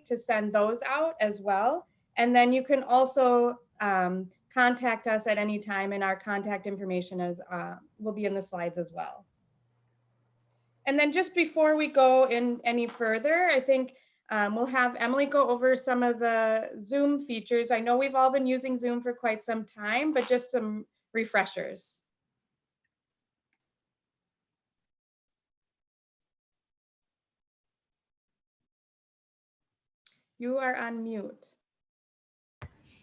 to send those out as well. And then you can also contact us at any time, and our contact information will be in the slides as well. And then just before we go in any further, I think we'll have Emily go over some of the Zoom features. I know we've all been using Zoom for quite some time, but just some refreshers. You are on mute.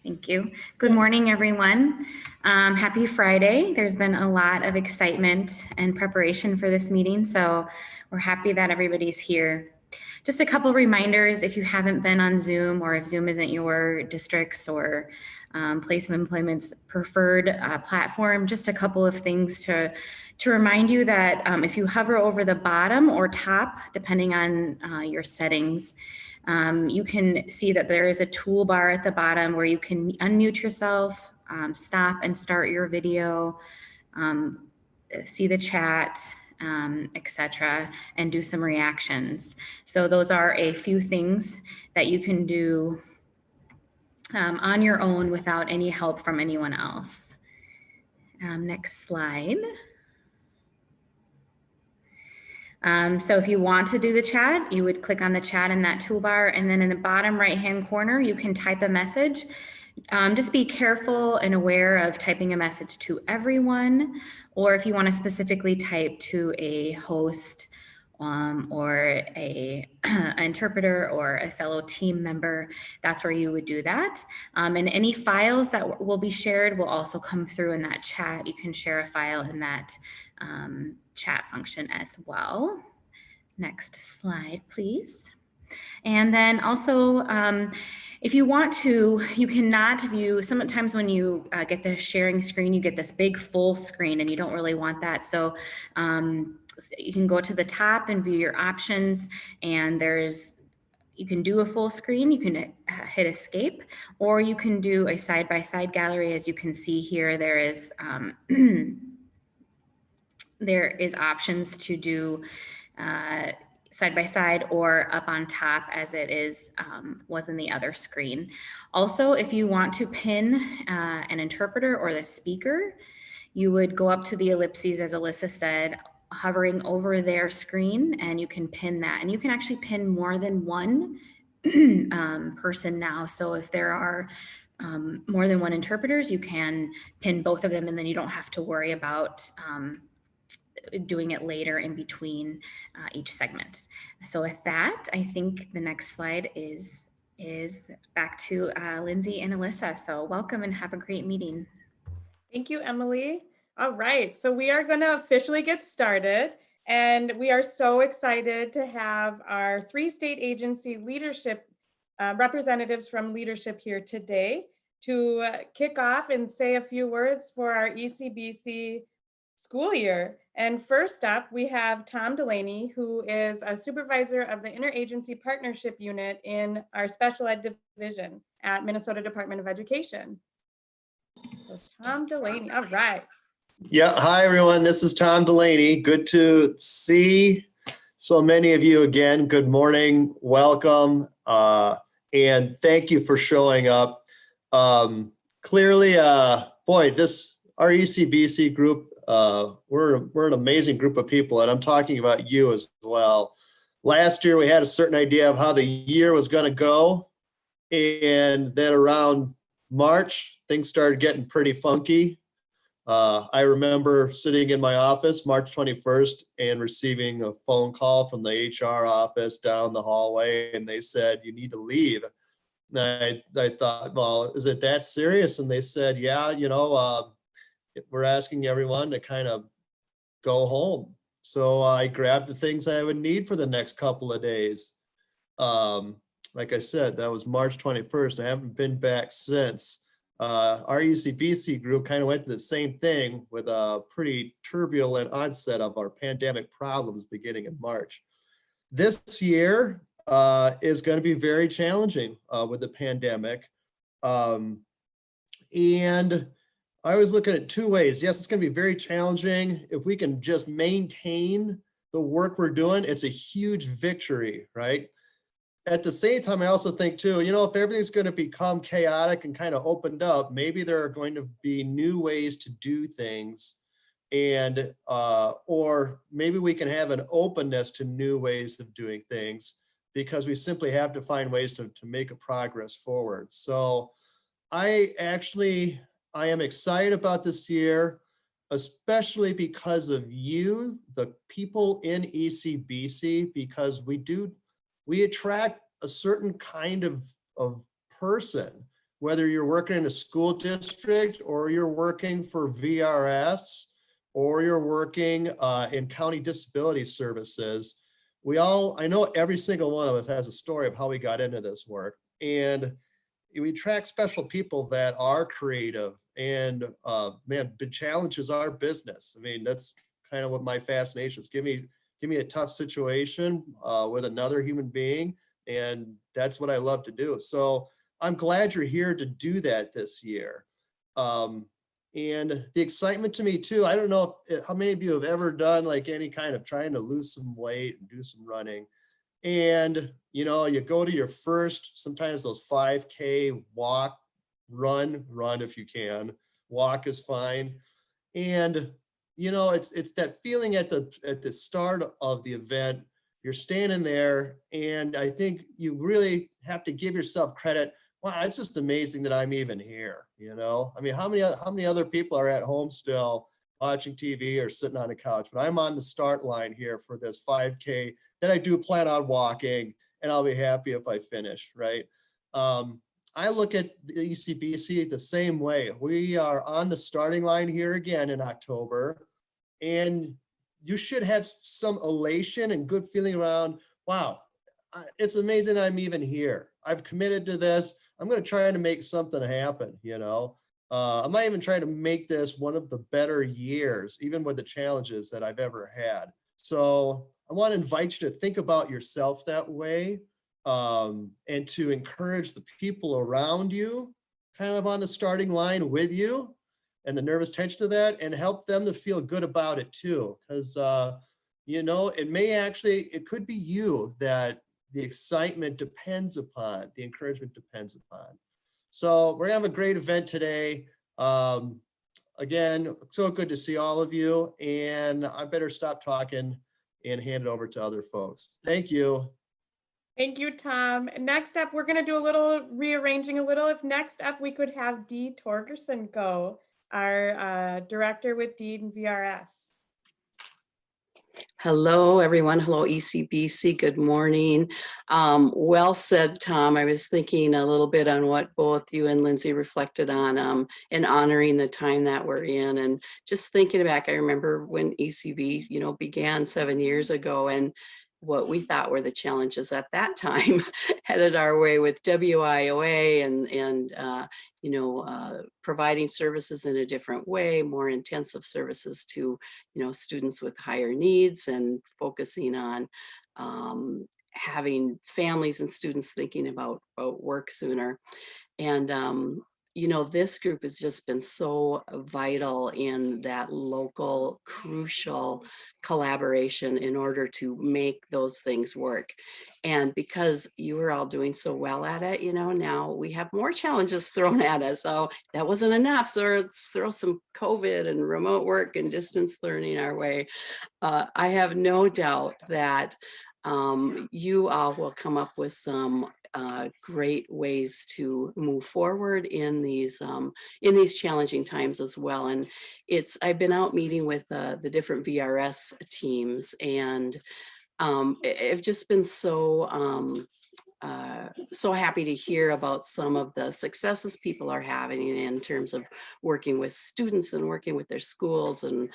Thank you. Good morning, everyone. Happy Friday. There's been a lot of excitement and preparation for this meeting, so we're happy that everybody's here. Just a couple reminders, if you haven't been on Zoom, or if Zoom isn't your district's or place of employment's preferred platform, just a couple of things to remind you that if you hover over the bottom or top, depending on your settings, you can see that there is a toolbar at the bottom where you can unmute yourself, stop and start your video, see the chat, etc., and do some reactions. So those are a few things that you can do on your own without any help from anyone else. Next slide. So if you want to do the chat, you would click on the chat in that toolbar, and then in the bottom right-hand corner, you can type a message. Just be careful and aware of typing a message to everyone, or if you want to specifically type to a host or an interpreter or a fellow team member, that's where you would do that. And any files that will be shared will also come through in that chat. You can share a file in that chat function as well. Next slide, please. And then also, if you want to, you cannot view, sometimes when you get the sharing screen, you get this big full screen and you don't really want that. So you can go to the top and view your options, and you can do a full screen, you can hit escape, or you can do a side-by-side gallery. As you can see here, there is options to do side-by-side or up on top as it was in the other screen. Also, if you want to pin an interpreter or the speaker, you would go up to the ellipses, as Alyssa said, hovering over their screen, and you can pin that. And you can actually pin more than one person now. So if there are more than one interpreters, you can pin both of them, and then you don't have to worry about doing it later in between each segment. So with that, I think the next slide is back to Lindsay and Alyssa. So welcome and have a great meeting. Thank you, Emily. All right, so we are going to officially get started, and we are so excited to have our 3 state agency leadership representatives from leadership here today to kick off and say a few words for our ECBC school year. And first up, we have Tom Delaney, who is a supervisor of the Interagency Partnership Unit in our Special Ed Division at Minnesota Department of Education. So Tom Delaney, all right. Yeah, hi everyone, this is Tom Delaney. Good to see so many of you again. Good morning, welcome, and thank you for showing up. Clearly, boy, our ECBC group, we're an amazing group of people, and I'm talking about you as well. Last year, we had a certain idea of how the year was going to go, and then around March, things started getting pretty funky. I remember sitting in my office March 21st and receiving a phone call from the HR office down the hallway, and they said, "You need to leave." And I thought, well, is it that serious? And they said, yeah, we're asking everyone to kind of go home. So I grabbed the things I would need for the next couple of days. Like I said, that was March 21st. I haven't been back since. Our UCBC group kind of went through the same thing with a pretty turbulent onset of our pandemic problems beginning in March. This year is going to be very challenging with the pandemic. And I was looking at 2 ways. Yes, it's going to be very challenging. If we can just maintain the work we're doing, it's a huge victory, right? at the same time, I also think too, you know, if everything's going to become chaotic and kind of opened up, maybe there are going to be new ways to do things, and or maybe we can have an openness to new ways of doing things, because we simply have to find ways to make a progress forward. So I am excited about this year, especially because of you, the people in ECBC, because we attract a certain kind of person, whether you're working in a school district or you're working for VRS or you're working in county disability services. I know every single one of us has a story of how we got into this work, and we attract special people that are creative and man, the challenge is our business. I mean, that's kind of what my fascination is. Give me a tough situation with another human being, and that's what I love to do. So I'm glad you're here to do that this year. And the excitement to me too, I don't know how many of you have ever done like any kind of trying to lose some weight and do some running. And, you know, you go to your first, sometimes those 5K walk, run if you can. Walk is fine. And, you know, it's that feeling at the start of the event, you're standing there, and I think you really have to give yourself credit. Wow, it's just amazing that I'm even here, you know? I mean, how many other people are at home still watching TV or sitting on a couch? But I'm on the start line here for this 5K that I do plan on walking, and I'll be happy if I finish, right? I look at the ECBC the same way. We are on the starting line here again in October, and you should have some elation and good feeling around, wow, it's amazing I'm even here. I've committed to this. I'm going to try to make something happen, you know? I might even try to make this one of the better years, even with the challenges that I've ever had. So I want to invite you to think about yourself that way, and to encourage the people around you kind of on the starting line with you, and the nervous tension of that, and help them to feel good about it too. Because, you know, it could be you that the excitement depends upon, the encouragement depends upon. So we're gonna have a great event today. Again, so good to see all of you, and I better stop talking and hand it over to other folks. Thank you. Thank you, Tom. Next up, we're going to do a little rearranging a little. If next up we could have Dee Torgerson go, our director with Deed and VRS. Hello, everyone. Hello, ECBC. Good morning. Well said, Tom. I was thinking a little bit on what both you and Lindsay reflected on in honoring the time that we're in. And just thinking back, I remember when ECB, you know, began 7 years ago, and what we thought were the challenges at that time headed our way with WIOA and you know, providing services in a different way, more intensive services to, you know, students with higher needs, and focusing on having families and students thinking about work sooner. And you know, this group has just been so vital in that local, crucial collaboration in order to make those things work. And because you were all doing so well at it, you know, now we have more challenges thrown at us. So that wasn't enough. So let's throw some COVID and remote work and distance learning our way. I have no doubt that you all will come up with some great ways to move forward in these challenging times as well. And I've been out meeting with the different VRS teams, and I've just been so happy to hear about some of the successes people are having in terms of working with students and working with their schools, and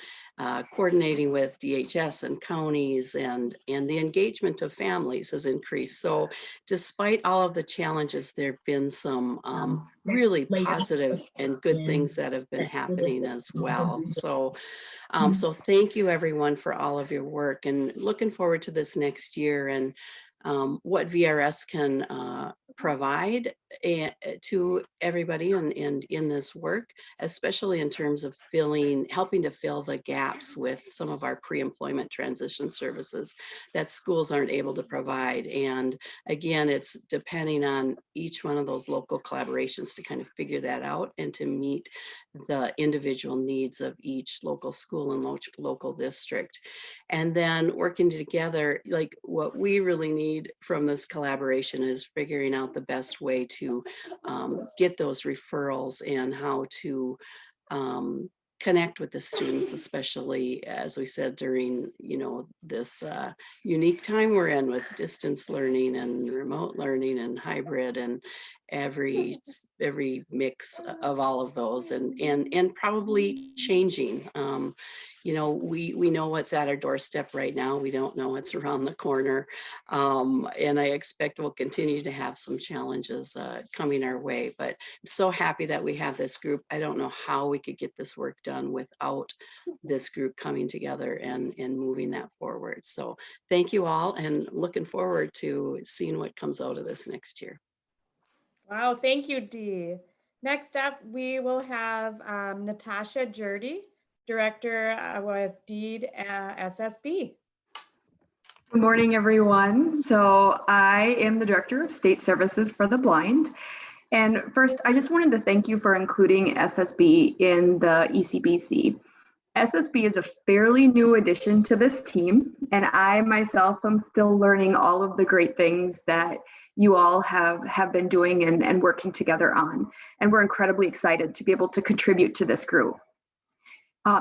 coordinating with DHS and counties, and the engagement of families has increased. So despite all of the challenges, there have been some really positive and good things that have been happening as well. So so thank you everyone for all of your work, and looking forward to this next year, and what VRS can provide to everybody and in this work, especially in terms of helping to fill the gaps with some of our pre-employment transition services that schools aren't able to provide. And again, it's depending on each one of those local collaborations to kind of figure that out and to meet the individual needs of each local school and local district. And then working together, like what we really need from this collaboration is figuring out the best way to get those referrals and how to connect with the students, especially as we said during this unique time we're in with distance learning and remote learning and hybrid and every mix of all of those and probably changing. We know what's at our doorstep right now. We don't know what's around the corner. And I expect we'll continue to have some challenges coming our way, but I'm so happy that we have this group. I don't know how we could get this work done without this group coming together and moving that forward. So thank you all, and looking forward to seeing what comes out of this next year. Wow, thank you, Dee. Next up, we will have Natasha Jurdy, Director with DEED SSB. Good morning, everyone. So I am the Director of State Services for the Blind. And first, I just wanted to thank you for including SSB in the ECBC. SSB is a fairly new addition to this team, and I myself am still learning all of the great things that you all have been doing and working together on. And we're incredibly excited to be able to contribute to this group.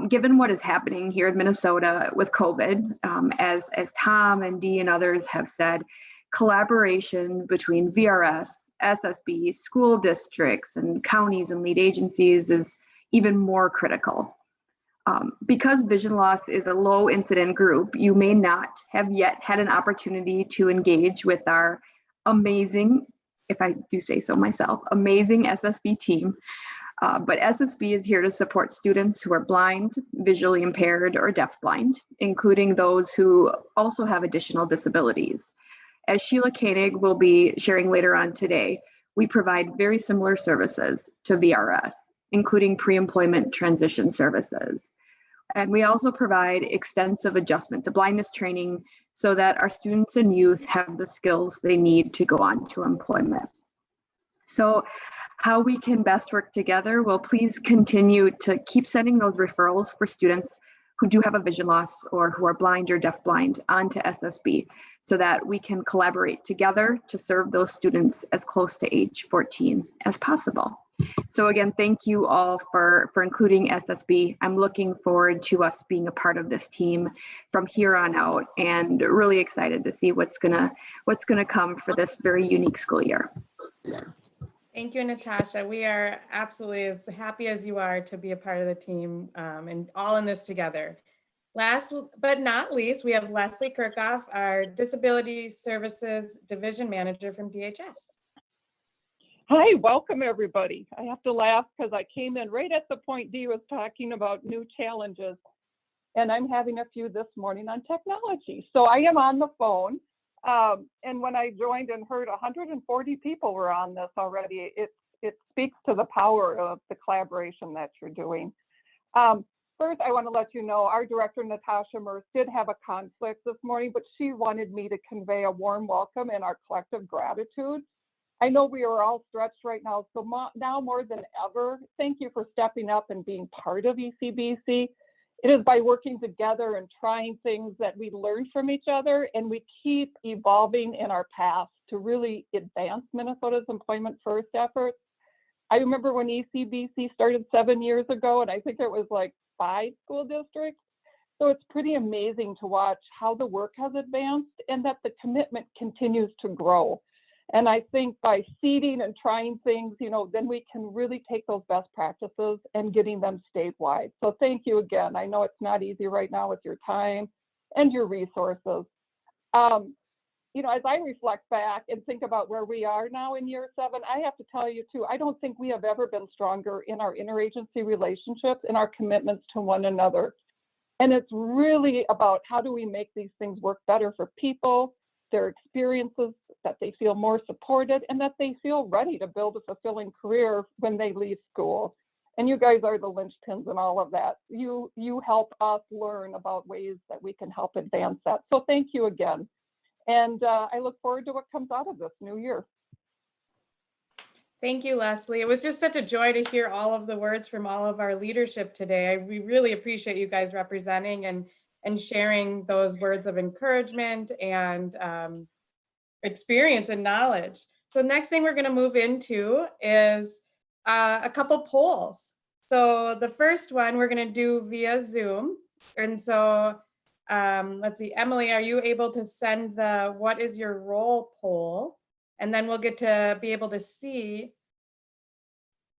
Given what is happening here in Minnesota with COVID, as Tom and Dee and others have said, collaboration between VRS, SSB, school districts, and counties and lead agencies is even more critical. Because vision loss is a low incident group, you may not have yet had an opportunity to engage with our amazing, if I do say so myself, amazing SSB team. But SSB is here to support students who are blind, visually impaired, or deafblind, including those who also have additional disabilities. As Sheila Koenig will be sharing later on today, we provide very similar services to VRS, including pre-employment transition services. And we also provide extensive adjustment to blindness training so that our students and youth have the skills they need to go on to employment. So how we can best work together, well, please continue to keep sending those referrals for students who do have a vision loss or who are blind or deafblind onto SSB so that we can collaborate together to serve those students as close to age 14 as possible. So again, thank you all for including SSB. I'm looking forward to us being a part of this team from here on out, and really excited to see what's gonna come for this very unique school year. Thank you, Natasha. We are absolutely as happy as you are to be a part of the team and all in this together. Last but not least, we have Leslie Kirchhoff, our Disability Services Division Manager from DHS. Hi, welcome everybody. I have to laugh because I came in right at the point Dee was talking about new challenges, and I'm having a few this morning on technology. So I am on the phone, and when I joined and heard 140 people were on this already, it speaks to the power of the collaboration that you're doing. First, I want to let you know our director, Natasha Merce, did have a conflict this morning, but she wanted me to convey a warm welcome and our collective gratitude. I know we are all stretched right now, so now more than ever, thank you for stepping up and being part of ECBC. It is by working together and trying things that we learn from each other, and we keep evolving in our path to really advance Minnesota's employment first efforts. I remember when ECBC started 7 years ago, and I think it was like 5 school districts. So it's pretty amazing to watch how the work has advanced and that the commitment continues to grow. And I think by seeding and trying things, then we can really take those best practices and getting them statewide. So thank you again. I know it's not easy right now with your time and your resources. As I reflect back and think about where we are now in year 7, I have to tell you too, I don't think we have ever been stronger in our interagency relationships and our commitments to one another. And it's really about how do we make these things work better for people, their experiences that they feel more supported, and that they feel ready to build a fulfilling career when they leave school. And you guys are the linchpins in all of that. You help us learn about ways that we can help advance that. So thank you again. And I look forward to what comes out of this new year. Thank you, Leslie. It was just such a joy to hear all of the words from all of our leadership today. We really appreciate you guys representing and sharing those words of encouragement and experience and knowledge. So next thing we're going to move into is a couple polls. So the first one we're going to do via Zoom. And so let's see, Emily, are you able to send the what is your role poll? And then we'll get to be able to see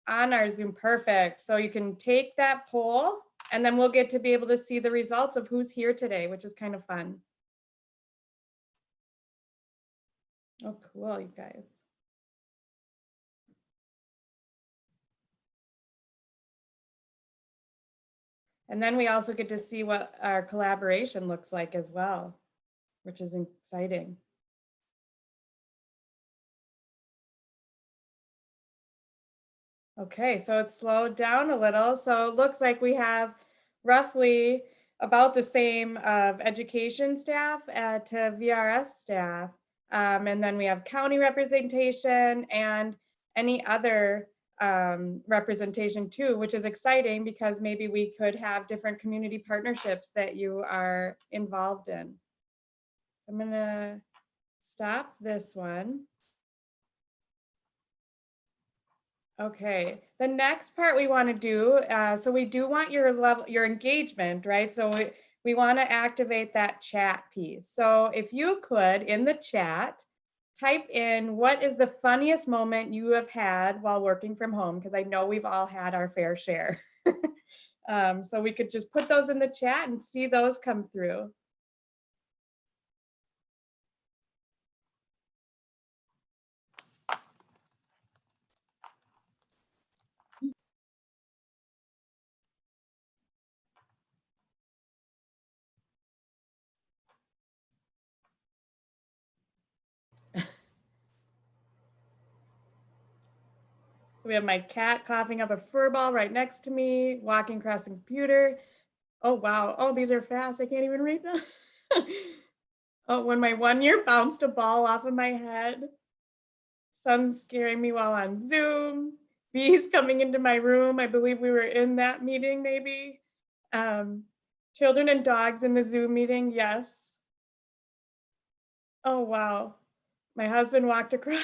on our Zoom. Perfect. So you can take that poll and then we'll get to be able to see the results of who's here today, which is kind of fun. Oh, cool, you guys. And then we also get to see what our collaboration looks like as well, which is exciting. Okay, so it's slowed down a little. So it looks like we have roughly about the same of education staff to VRS staff. And then we have county representation and any other representation too, which is exciting because maybe we could have different community partnerships that you are involved in. I'm gonna stop this one. Okay, the next part we want to do, so we do want your engagement, right? So we want to activate that chat piece. So if you could, in the chat, type in what is the funniest moment you have had while working from home, because I know we've all had our fair share. So we could just put those in the chat and see those come through. So we have my cat coughing up a fur ball right next to me, walking across the computer. Oh, wow. Oh, these are fast. I can't even read them. Oh, when my 1-year bounced a ball off of my head. Sun's scaring me while on Zoom. Bees coming into my room. I believe we were in that meeting maybe. Children and dogs in the Zoom meeting. Yes. Oh, wow. My husband walked across.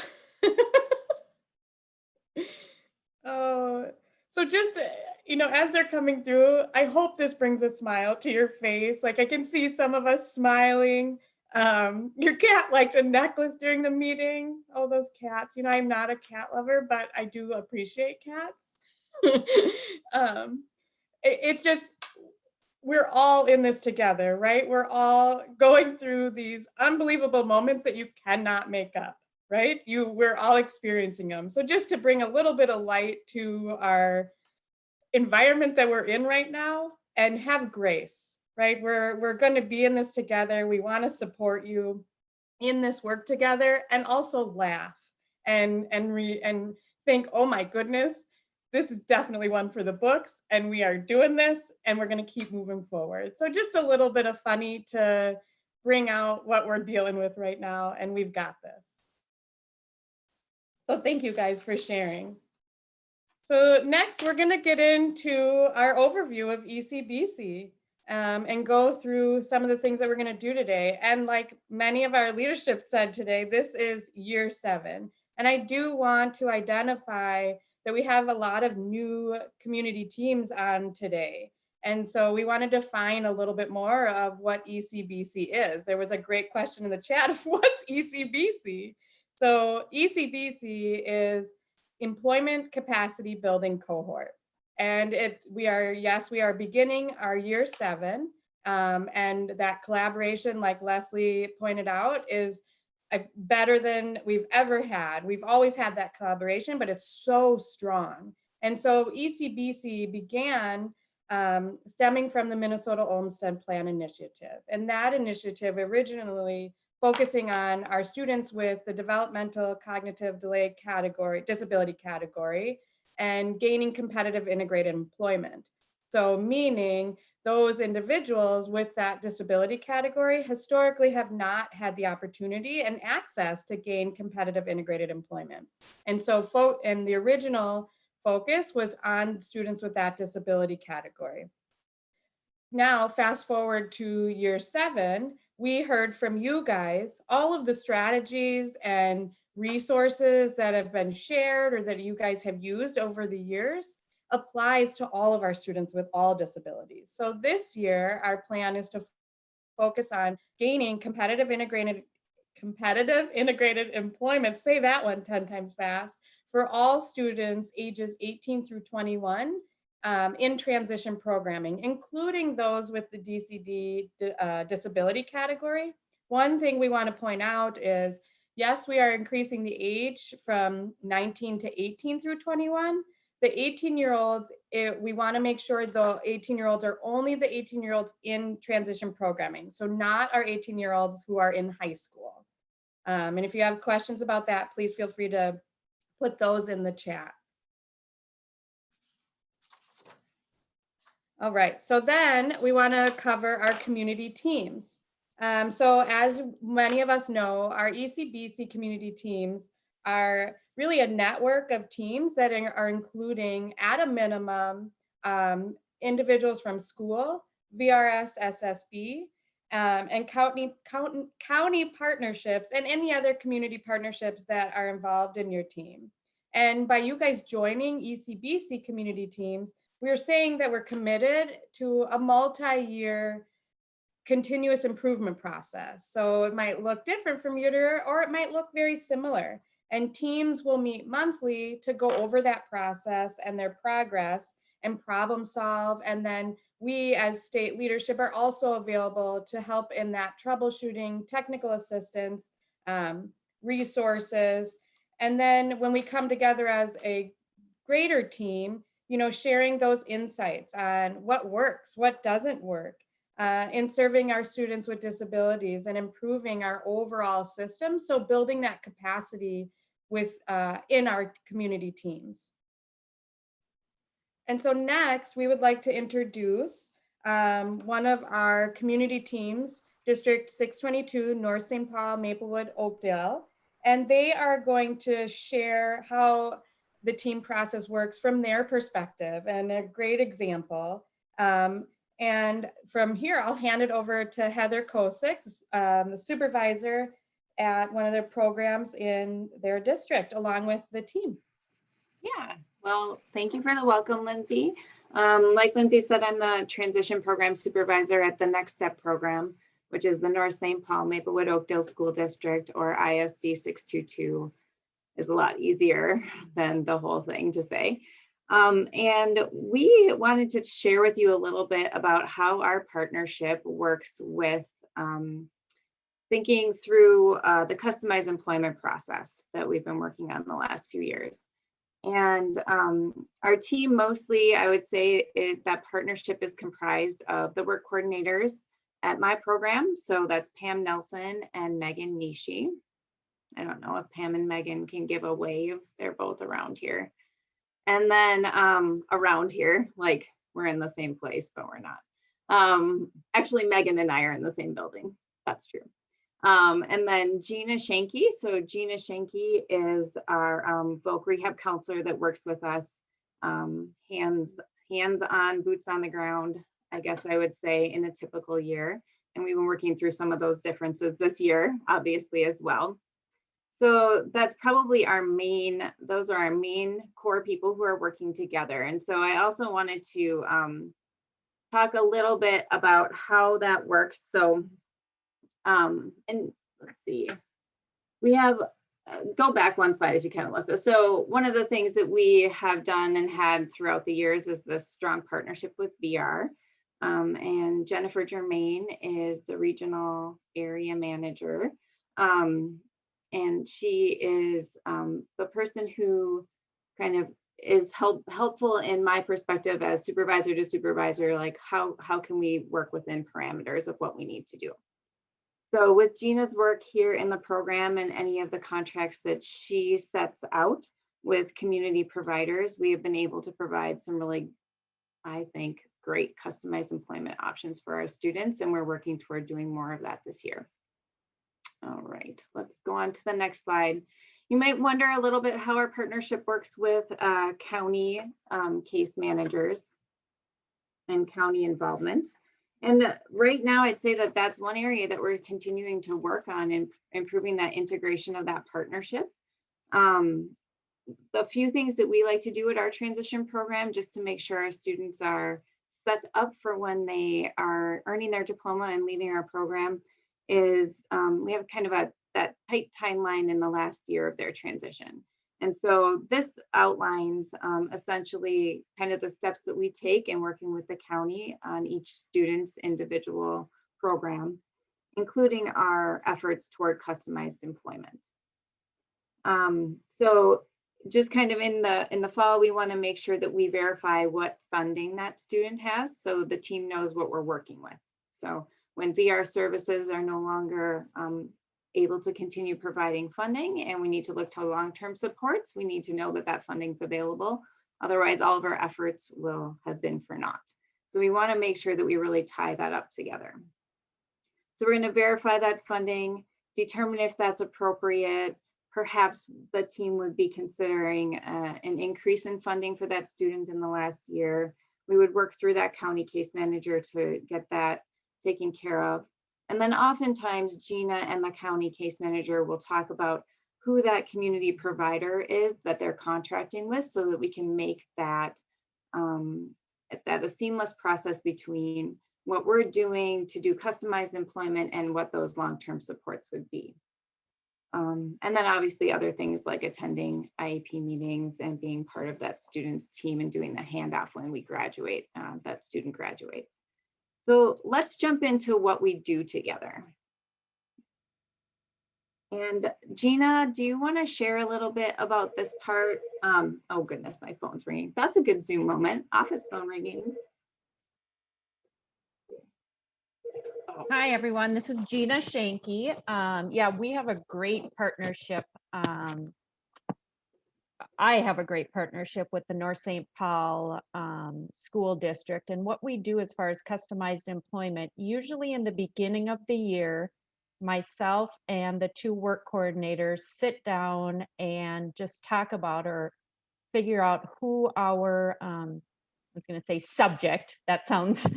Oh, so just, as they're coming through, I hope this brings a smile to your face. Like I can see some of us smiling. Your cat liked a necklace during the meeting. Oh, those cats. I'm not a cat lover, but I do appreciate cats. It's just, we're all in this together, right? We're all going through these unbelievable moments that you cannot make up. Right? We're all experiencing them. So just to bring a little bit of light to our environment that we're in right now and have grace, right? We're going to be in this together. We want to support you in this work together and also laugh and think, oh my goodness, this is definitely one for the books and we are doing this and we're going to keep moving forward. So just a little bit of funny to bring out what we're dealing with right now, and we've got this. So thank you guys for sharing. So next we're going to get into our overview of ECBC and go through some of the things that we're going to do today. And like many of our leadership said today, this is year 7. And I do want to identify that we have a lot of new community teams on today. And so we want to define a little bit more of what ECBC is. There was a great question in the chat of what's ECBC? So ECBC is Employment Capacity Building Cohort. And we are beginning our year 7. And that collaboration, like Leslie pointed out, is better than we've ever had. We've always had that collaboration, but it's so strong. And so ECBC began stemming from the Minnesota Olmsted Plan Initiative. And that initiative originally focusing on our students with the developmental cognitive delay category, disability category, and gaining competitive integrated employment. So meaning those individuals with that disability category historically have not had the opportunity and access to gain competitive integrated employment. And so and the original focus was on students with that disability category. Now, fast forward to year 7, we heard from you guys all of the strategies and resources that have been shared or that you guys have used over the years applies to all of our students with all disabilities. So this year, our plan is to focus on gaining competitive integrated employment, say that one 10 times fast, for all students ages 18 through 21 in transition programming, including those with the DCD disability category. One thing we want to point out is, yes, we are increasing the age from 19 to 18 through 21. The 18-year-olds, we want to make sure the 18-year-olds are only the 18-year-olds in transition programming. So not our 18-year-olds who are in high school. And if you have questions about that, please feel free to put those in the chat. All right, so then we want to cover our community teams. So as many of us know, our ECBC community teams are really a network of teams that are including, at a minimum, individuals from school, VRS, SSB, and county partnerships, and any other community partnerships that are involved in your team. And by you guys joining ECBC community teams, we're saying that we're committed to a multi-year continuous improvement process. So it might look different from year to year, or it might look very similar. And teams will meet monthly to go over that process and their progress and problem solve. And then we as state leadership are also available to help in that troubleshooting, technical assistance, resources. And then when we come together as a greater team, sharing those insights on what works, what doesn't work, in serving our students with disabilities and improving our overall system. So building that capacity in our community teams. And so next, we would like to introduce one of our community teams, District 622, North St. Paul, Maplewood, Oakdale. And they are going to share how the team process works from their perspective, and a great example. And from here, I'll hand it over to Heather Kosick, the supervisor at one of their programs in their district, along with the team. Yeah, well, thank you for the welcome, Lindsay. Like Lindsay said, I'm the transition program supervisor at the Next Step program, which is the North St. Paul Maplewood Oakdale School District, or ISD 622. Is a lot easier than the whole thing to say. And we wanted to share with you a little bit about how our partnership works with thinking through the customized employment process that we've been working on the last few years. And our team mostly, I would say that partnership is comprised of the work coordinators at my program. So that's Pam Nelson and Megan Nishi. I don't know if Pam and Megan can give a wave. They're both around here. And then around here, like we're in the same place, but we're not. Actually, Megan and I are in the same building. That's true. And then Gina Shanky. So Gina Shanky is our voc rehab counselor that works with us, hands-on, boots on the ground, I guess I would say, in a typical year. And we've been working through some of those differences this year, obviously, as well. So that's probably those are our main core people who are working together. And so I also wanted to talk a little bit about how that works. So, and let's see, we have, go back one slide if you can, Alyssa. So one of the things that we have done and had throughout the years is this strong partnership with VR. And Jennifer Germain is the regional area manager. And she is the person who kind of is helpful in my perspective as supervisor to supervisor, like how can we work within parameters of what we need to do. So with Gina's work here in the program and any of the contracts that she sets out with community providers, we have been able to provide some really, I think, great customized employment options for our students, and we're working toward doing more of that this year. All right, let's go on to the next slide. You might wonder a little bit how our partnership works with county case managers and county involvement. And right now, I'd say that that's one area that we're continuing to work on in improving that integration of that partnership. The few things that we like to do at our transition program, just to make sure our students are set up for when they are earning their diploma and leaving our program, is we have kind of that tight timeline in the last year of their transition. And so this outlines essentially kind of the steps that we take in working with the county on each student's individual program, including our efforts toward customized employment. So just kind of in the fall, we want to make sure that we verify what funding that student has, so the team knows what we're working with. So when VR services are no longer able to continue providing funding and we need to look to long-term supports, we need to know that that funding's available. Otherwise, all of our efforts will have been for naught. So we want to make sure that we really tie that up together. So we're going to verify that funding, determine if that's appropriate. Perhaps the team would be considering an increase in funding for that student in the last year. We would work through that county case manager to get that taken care of. And then oftentimes Gina and the county case manager will talk about who that community provider is that they're contracting with, so that we can make that a seamless process between what we're doing to do customized employment and what those long-term supports would be. And then obviously other things like attending IEP meetings and being part of that student's team and doing the handoff when we graduate, that student graduates. So let's jump into what we do together. And Gina, do you want to share a little bit about this part? Oh goodness, my phone's ringing. That's a good Zoom moment. Office phone ringing. Hi, everyone. This is Gina Shanky. Yeah, we have a great partnership. I have a great partnership with the North St. Paul School District. And what we do as far as customized employment, usually in the beginning of the year, myself and the two work coordinators sit down and just talk about or figure out who our, I was going to say subject, that sounds,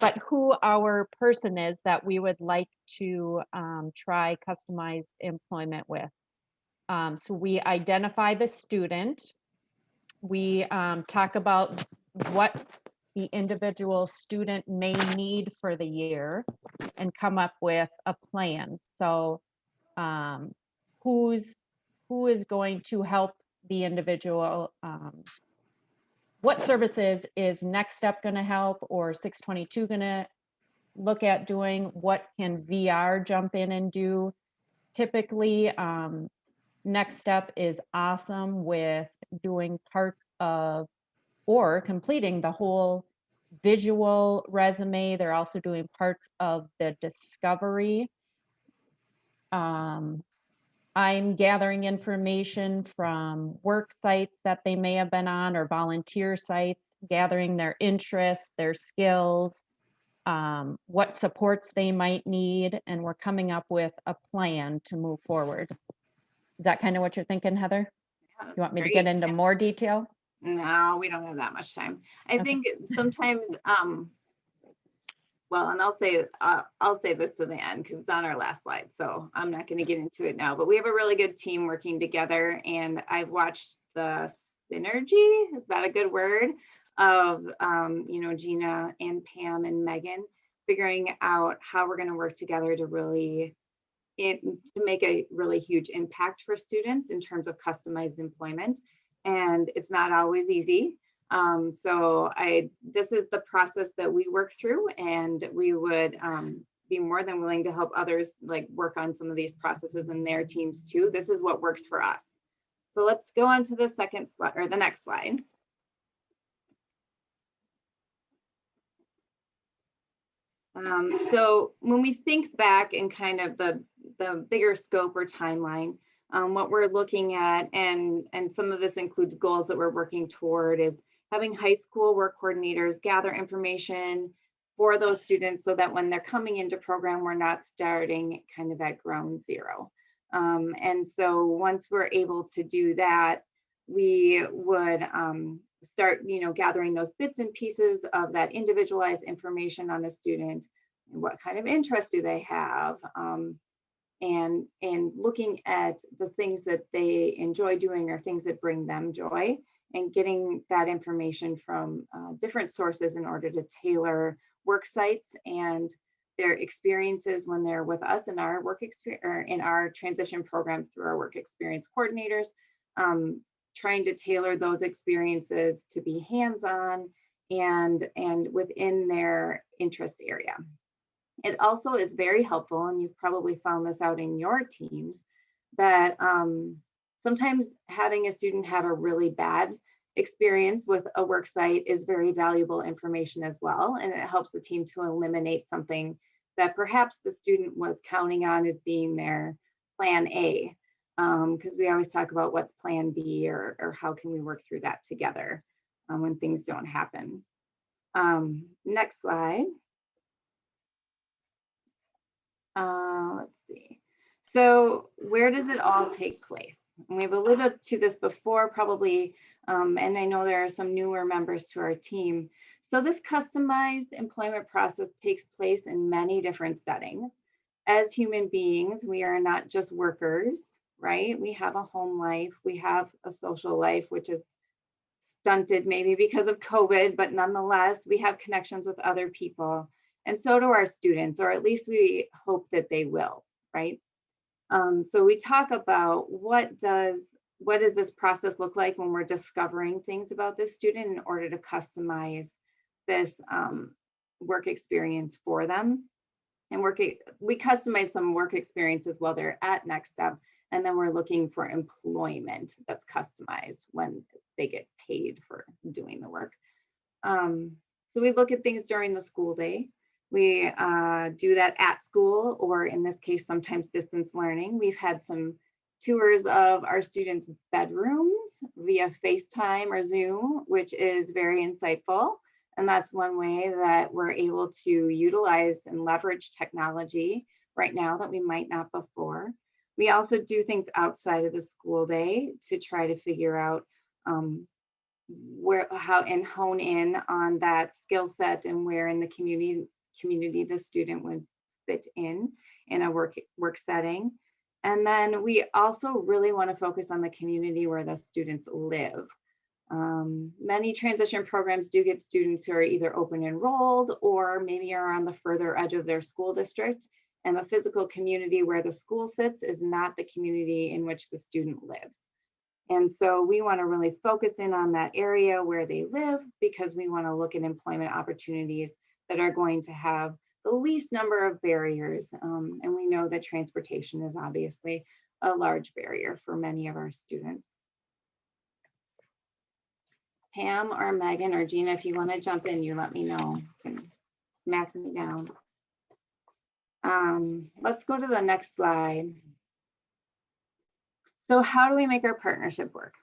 but who our person is that we would like to try customized employment with. So we identify the student. We talk about what the individual student may need for the year and come up with a plan. So who is going to help the individual? What services is Next Step going to help, or 622 going to look at doing? What can VR jump in and do? Typically, Next Step is awesome with doing parts of or completing the whole visual resume. They're also doing parts of the discovery. I'm gathering information from work sites that they may have been on or volunteer sites, gathering their interests, their skills, what supports they might need, and we're coming up with a plan to move forward. Is that kind of what you're thinking, Heather? Yeah, You want me to get into more detail? No, we don't have that much time. I think sometimes, well, and I'll say this to the end because it's on our last slide, so I'm not going to get into it now, but we have a really good team working together, and I've watched the synergy, is that a good word, of you know, Gina and Pam and Megan figuring out how we're going to work together to really to make a really huge impact for students in terms of customized employment. And it's not always easy. So this is the process that we work through, and we would be more than willing to help others like work on some of these processes in their teams too. This is what works for us. So let's go on to the second slide, or the next slide. So when we think back in kind of the bigger scope or timeline, what we're looking at, and some of this includes goals that we're working toward, is having high school work coordinators gather information for those students so that when they're coming into program, we're not starting kind of at ground zero. And so once we're able to do that, we would start, gathering those bits and pieces of that individualized information on the student. What kind of interest do they have? And looking at the things that they enjoy doing or things that bring them joy, and getting that information from different sources in order to tailor work sites and their experiences when they're with us in our work experience, or in our transition program through our work experience coordinators, trying to tailor those experiences to be hands-on and within their interest area. It also is very helpful, and you've probably found this out in your teams, that sometimes having a student have a really bad experience with a work site is very valuable information as well. And it helps the team to eliminate something that perhaps the student was counting on as being their plan A. Because we always talk about what's plan B, or how can we work through that together when things don't happen. Next slide. Let's see. So where does it all take place? And we've alluded to this before probably, and I know there are some newer members to our team. So this customized employment process takes place in many different settings. As human beings, we are not just workers, right? We have a home life, we have a social life, which is stunted maybe because of COVID, but nonetheless, we have connections with other people. And so do our students, or at least we hope that they will, right? So we talk about what does this process look like when we're discovering things about this student in order to customize this work experience for them. And we customize some work experiences while they're at Next Step, and then we're looking for employment that's customized when they get paid for doing the work. So we look at things during the school day. We do that at school, or in this case, sometimes distance learning. We've had some tours of our students' bedrooms via FaceTime or Zoom, which is very insightful. And that's one way that we're able to utilize and leverage technology right now that we might not before. We also do things outside of the school day to try to figure out how and hone in on that skill set and where in the community the student would fit in a work setting. And then we also really want to focus on the community where the students live. Many transition programs do get students who are either open enrolled or maybe are on the further edge of their school district, and the physical community where the school sits is not the community in which the student lives. And so we want to really focus in on that area where they live, because we want to look at employment opportunities that are going to have the least number of barriers. And we know that transportation is obviously a large barrier for many of our students. Pam or Megan or Gina, if you want to jump in, you let me know. You can smack me down. Let's go to the next slide. So how do we make our partnership work?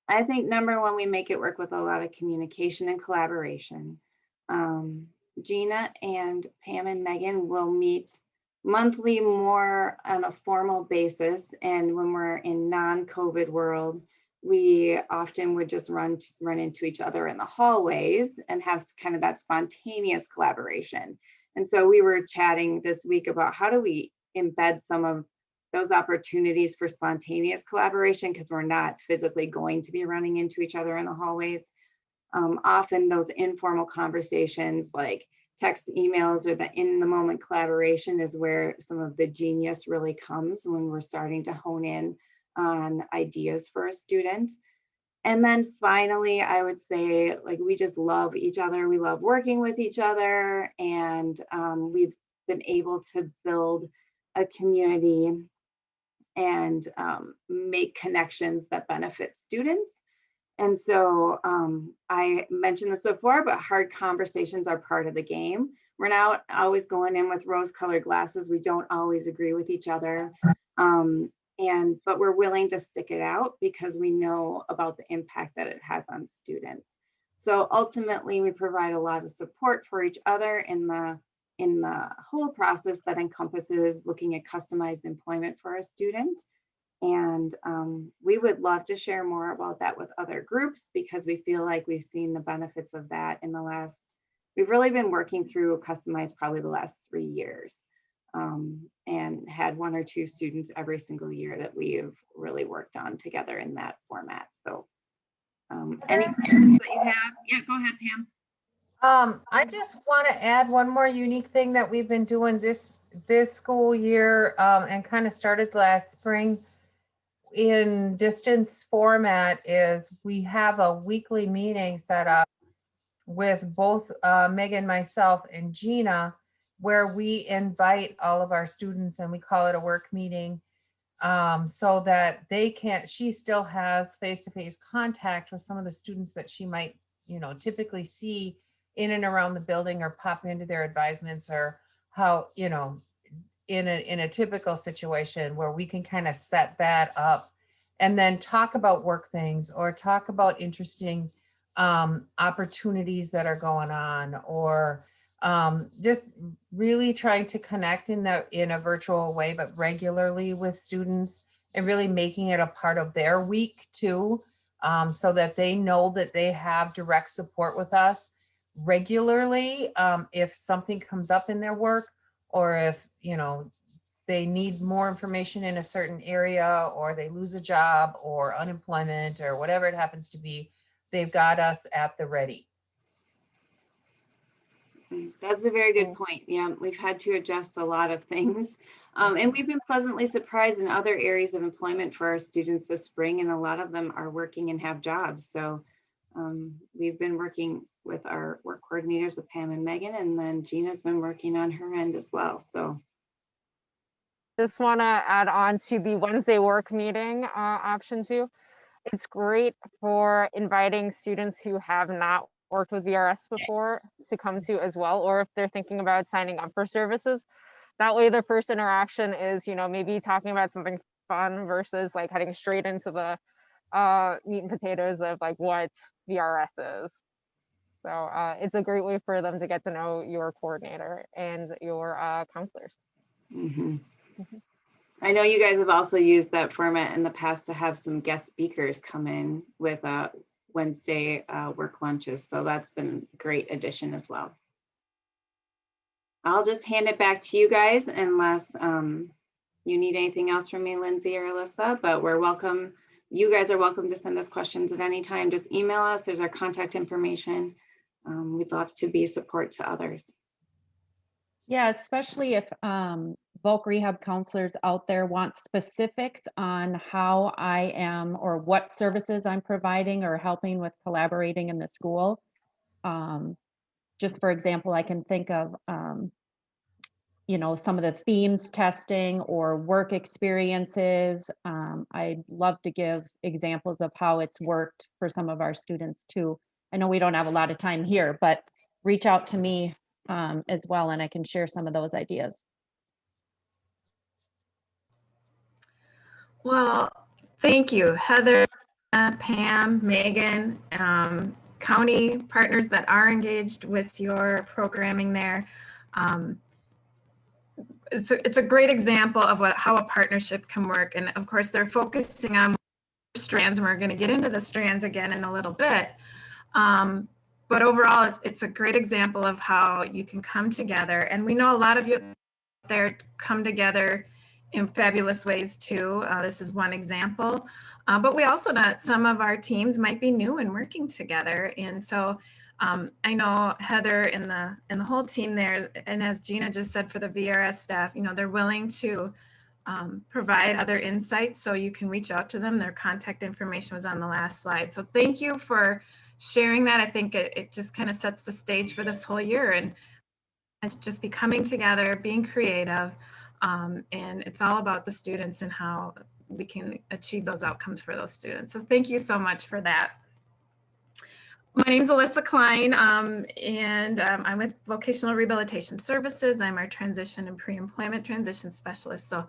I think number one, we make it work with a lot of communication and collaboration. Gina and Pam and Megan will meet monthly more on a formal basis. And when we're in non-COVID world, we often would just run into each other in the hallways and have kind of that spontaneous collaboration. And so we were chatting this week about how do we embed some of those opportunities for spontaneous collaboration, because we're not physically going to be running into each other in the hallways. Often those informal conversations like text, emails, or the in the moment collaboration is where some of the genius really comes, when we're starting to hone in on ideas for a student. And then finally, I would say, like, we just love each other. We love working with each other, and we've been able to build a community and make connections that benefit students. And so I mentioned this before, but hard conversations are part of the game. we're not always going in with rose-colored glasses. We don't always agree with each other. But we're willing to stick it out because we know about the impact that it has on students. So ultimately, we provide a lot of support for each other in the whole process that encompasses looking at customized employment for a student. And we would love to share more about that with other groups because we feel like we've seen the benefits of that in the last, we've really been working through customized probably the last 3 years, and had 1 or 2 students every single year that we've really worked on together in that format. So any questions that you have? Yeah, go ahead, Pam. I just want to add one more unique thing that we've been doing this school year, and kind of started last spring in distance format, is we have a weekly meeting set up with both Megan, myself, and Gina, where we invite all of our students and we call it a work meeting, so that she still has face-to-face contact with some of the students that she might, typically see in and around the building or pop into their advisements, or how, in a typical situation where we can kind of set that up and then talk about work things or talk about interesting opportunities that are going on, or just really trying to connect in a virtual way, but regularly with students, and really making it a part of their week too, so that they know that they have direct support with us regularly, if something comes up in their work, or if they need more information in a certain area, or they lose a job or unemployment or whatever it happens to be, they've got us at the ready. That's a very good point. Yeah, we've had to adjust a lot of things. And we've been pleasantly surprised in other areas of employment for our students this spring, and a lot of them are working and have jobs. So we've been working with our work coordinators with Pam and Megan, and then Gina's been working on her end as well. So Just want to add on to the Wednesday work meeting option too. It's great for inviting students who have not worked with VRS before to come to as well, or if they're thinking about signing up for services. That way their first interaction is, maybe talking about something fun versus like heading straight into the meat and potatoes of like what VRS is. So it's a great way for them to get to know your coordinator and your counselors. I know you guys have also used that format in the past to have some guest speakers come in with Wednesday work lunches. So that's been a great addition as well. I'll just hand it back to you guys unless you need anything else from me, Lindsay or Alyssa, but we're welcome. You guys are welcome to send us questions at any time. Just email us. There's our contact information. We'd love to be support to others. Yeah, especially if bulk rehab counselors out there want specifics on how I am or what services I'm providing or helping with collaborating in the school. Just for example, I can think of, some of the themes testing or work experiences. I'd love to give examples of how it's worked for some of our students too. I know we don't have a lot of time here, but reach out to me as well, and I can share some of those ideas. Well, thank you, Heather, Pam, Megan, county partners that are engaged with your programming there. It's a great example of how a partnership can work. And of course, they're focusing on strands, and we're going to get into the strands again in a little bit. But overall, it's a great example of how you can come together. And we know a lot of you there come together in fabulous ways too. This is one example. But we also know that some of our teams might be new and working together. And so I know Heather and the whole team there, and as Gina just said, for the VRS staff, they're willing to provide other insights, so you can reach out to them. Their contact information was on the last slide. So thank you for sharing that. I think it just kind of sets the stage for this whole year, and just be coming together, being creative, and it's all about the students and how we can achieve those outcomes for those students. So thank you so much for that. My name's Alyssa Klein, and I'm with Vocational Rehabilitation Services. I'm our transition and pre-employment transition specialist. So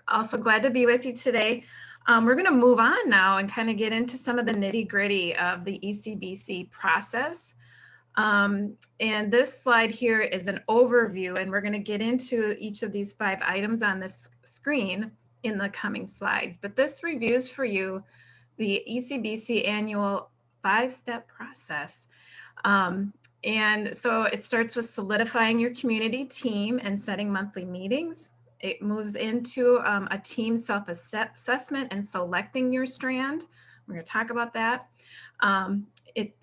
also glad to be with you today. We're going to move on now and kind of get into some of the nitty-gritty of the ECBC process. And this slide here is an overview, and we're going to get into each of these 5 items on this screen in the coming slides. But this reviews for you the ECBC annual 5-step process. And so it starts with solidifying your community team and setting monthly meetings. It moves into a team self-assessment and selecting your strand. We're going to talk about that. It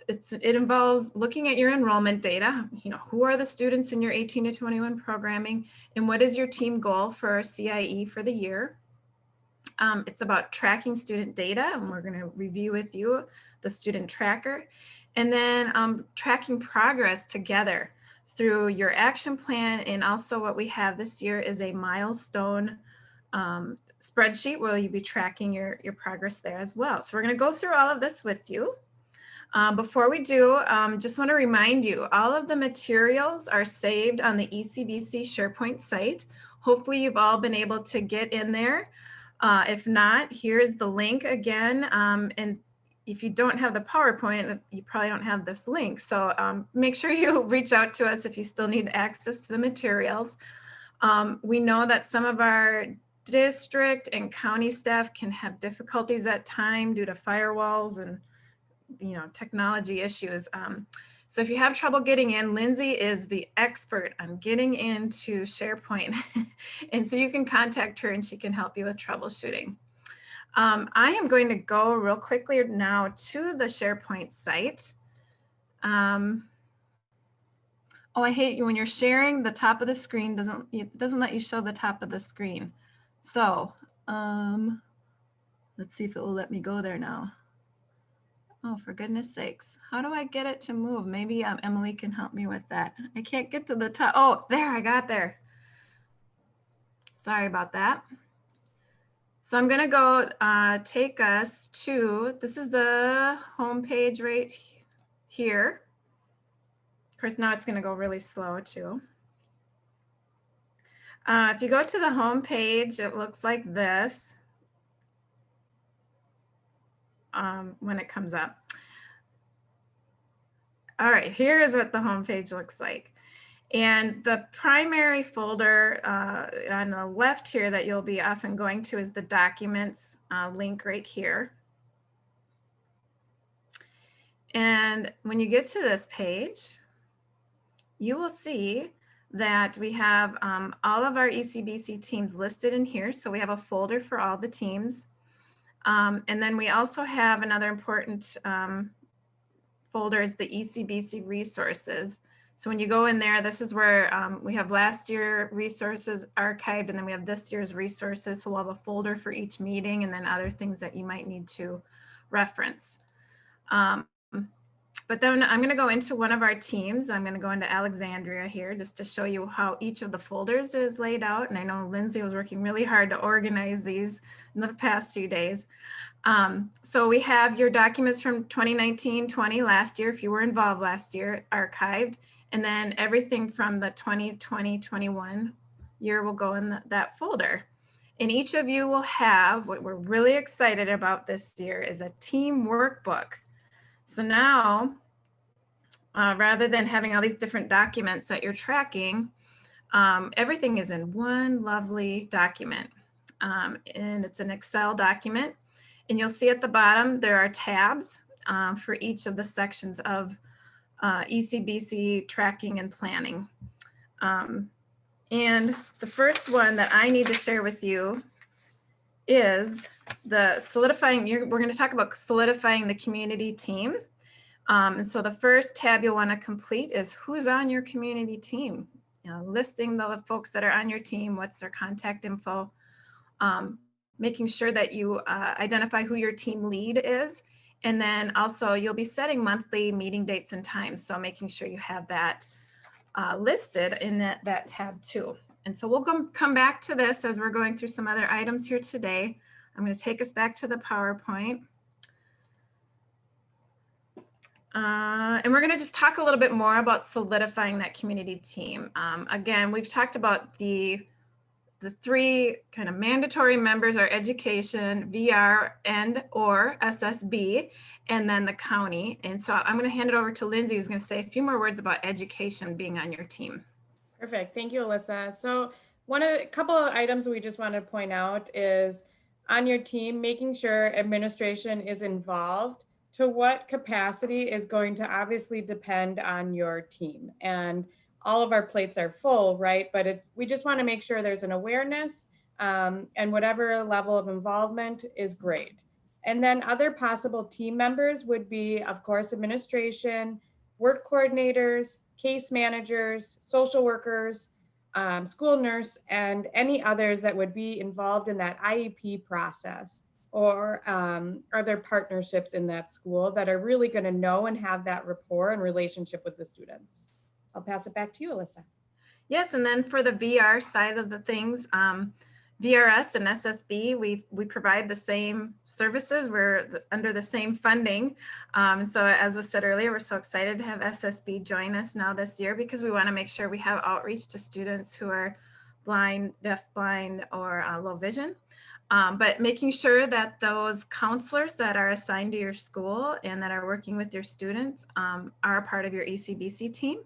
involves looking at your enrollment data. You know, who are the students in your 18 to 21 programming, and what is your team goal for CIE for the year? It's about tracking student data, and we're going to review with you the student tracker, and then tracking progress together through your action plan. And also what we have this year is a milestone spreadsheet where you'll be tracking your progress there as well. So we're going to go through all of this with you. Before we do, just want to remind you, all of the materials are saved on the ECBC SharePoint site. Hopefully you've all been able to get in there. If not, here's the link again. And if you don't have the PowerPoint, you probably don't have this link. So make sure you reach out to us if you still need access to the materials. We know that some of our district and county staff can have difficulties at times due to firewalls and technology issues. So if you have trouble getting in, Lindsay is the expert on getting into SharePoint. And so you can contact her and she can help you with troubleshooting. I am going to go real quickly now to the SharePoint site. Oh, I hate you when you're sharing, the top of the screen doesn't let you show the top of the screen. So let's see if it will let me go there now. Oh, for goodness sakes. How do I get it to move? Maybe Emily can help me with that. I can't get to the top. Oh, there, I got there. Sorry about that. So I'm gonna go take us to, this is the home page right here. Of course, now it's gonna go really slow too. If you go to the home page, it looks like this. When it comes up. All right, here is what the home page looks like. And the primary folder on the left here that you'll be often going to is the documents link right here. And when you get to this page, you will see that we have all of our ECBC teams listed in here. So we have a folder for all the teams. And then we also have another important folder is the ECBC resources. So when you go in there, this is where we have last year resources archived, and then we have this year's resources. So we'll have a folder for each meeting and then other things that you might need to reference. But then I'm going to go into one of our teams. I'm going to go into Alexandria here just to show you how each of the folders is laid out. And I know Lindsay was working really hard to organize these in the past few days. So we have your documents from 2019-20 last year, if you were involved last year, archived. And then everything from the 2020-21 year will go in that folder. And each of you will have, what we're really excited about this year is a team workbook. So now, rather than having all these different documents that you're tracking, everything is in one lovely document. And it's an Excel document. And you'll see at the bottom, there are tabs for each of the sections of ECBC tracking and planning. And the first one that I need to share with you is the solidifying, we're going to talk about solidifying the community team. And so the first tab you'll want to complete is who's on your community team. Listing the folks that are on your team, what's their contact info, making sure that you identify who your team lead is. And then also you'll be setting monthly meeting dates and times. So making sure you have that listed in that tab too. And so we'll come back to this as we're going through some other items here today. I'm going to take us back to the PowerPoint. And we're going to just talk a little bit more about solidifying that community team. Again, we've talked about the three kind of mandatory members are education, VR, and or SSB, and then the county. And so I'm going to hand it over to Lindsay, who's going to say a few more words about education being on your team. Perfect. Thank you, Alyssa. So a couple of items we just want to point out is on your team, making sure administration is involved. To what capacity is going to obviously depend on your team. And all of our plates are full, right? But we just want to make sure there's an awareness and whatever level of involvement is great. And then other possible team members would be, of course, administration, work coordinators, case managers, social workers, school nurse, and any others that would be involved in that IEP process. Or are there partnerships in that school that are really going to know and have that rapport and relationship with the students? I'll pass it back to you, Alyssa. Yes, and then for the VR side of the things, VRS and SSB, we provide the same services. We're under the same funding. So as was said earlier, we're so excited to have SSB join us now this year because we want to make sure we have outreach to students who are blind, deafblind, or low vision. But making sure that those counselors that are assigned to your school and that are working with your students are a part of your ECBC team.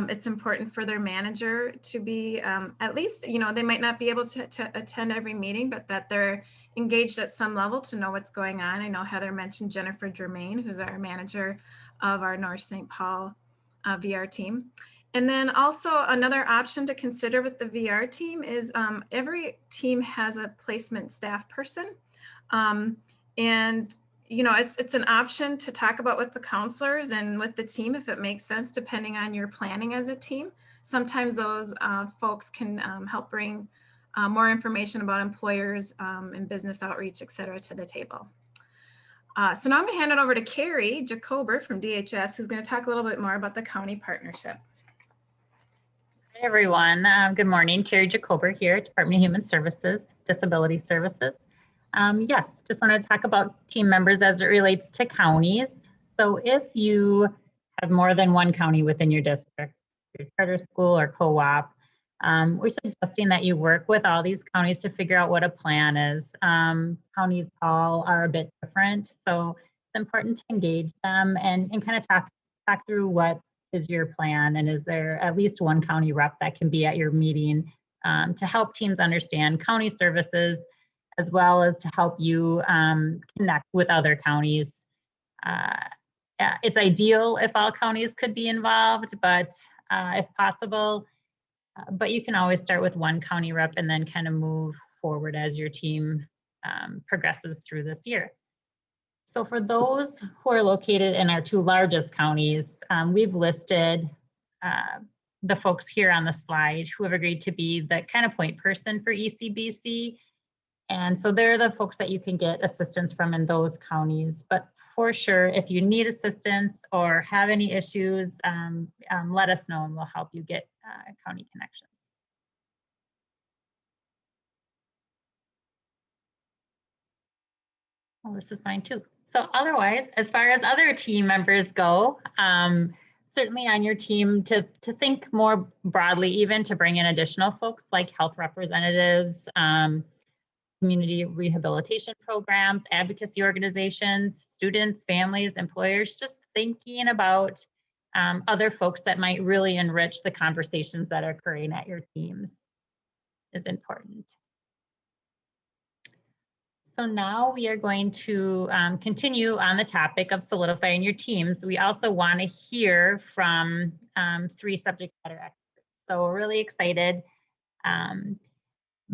It's important for their manager to be at least, they might not be able to attend every meeting, but that they're engaged at some level to know what's going on. I know Heather mentioned Jennifer Germain, who's our manager of our North St. Paul VR team. And then also another option to consider with the VR team is every team has a placement staff person. And it's an option to talk about with the counselors and with the team if it makes sense, depending on your planning as a team. Sometimes those folks can help bring more information about employers and business outreach, et cetera, to the table. So now I'm going to hand it over to Carrie Jacober from DHS, who's going to talk a little bit more about the county partnership. Hey everyone, good morning. Carrie Jacober here, Department of Human Services, Disability Services. Yes, just wanted to talk about team members as it relates to counties. So if you have more than one county within your district, your charter school or co-op, we're suggesting that you work with all these counties to figure out what a plan is. Counties all are a bit different, so it's important to engage them and kind of talk through what is your plan, and is there at least one county rep that can be at your meeting to help teams understand county services, as well as to help you connect with other counties. Yeah, it's ideal if all counties could be involved, but if possible, but you can always start with one county rep and then kind of move forward as your team progresses through this year. So for those who are located in our two largest counties, we've listed the folks here on the slide who have agreed to be the kind of point person for ECBC. And so they're the folks that you can get assistance from in those counties. But for sure, if you need assistance or have any issues, let us know and we'll help you get county connections. Well, this is fine too. So otherwise, as far as other team members go, certainly on your team to think more broadly, even to bring in additional folks like health representatives, community rehabilitation programs, advocacy organizations, students, families, employers, just thinking about other folks that might really enrich the conversations that are occurring at your teams is important. So now we are going to continue on the topic of solidifying your teams. We also want to hear from 3 subject matter experts. So we're really excited.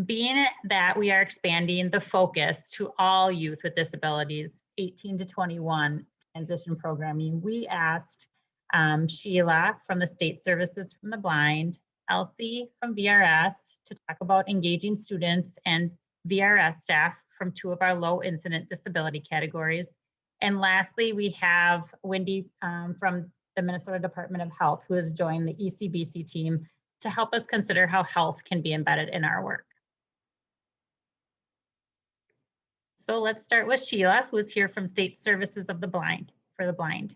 Being that we are expanding the focus to all youth with disabilities, 18 to 21 transition programming, we asked Sheila from the State Services from the Blind, Elsie from VRS to talk about engaging students, and VRS staff from 2 of our low incident disability categories. And lastly, we have Wendy from the Minnesota Department of Health, who has joined the ECBC team to help us consider how health can be embedded in our work. So let's start with Sheila, who is here from State Services of the Blind, for the Blind.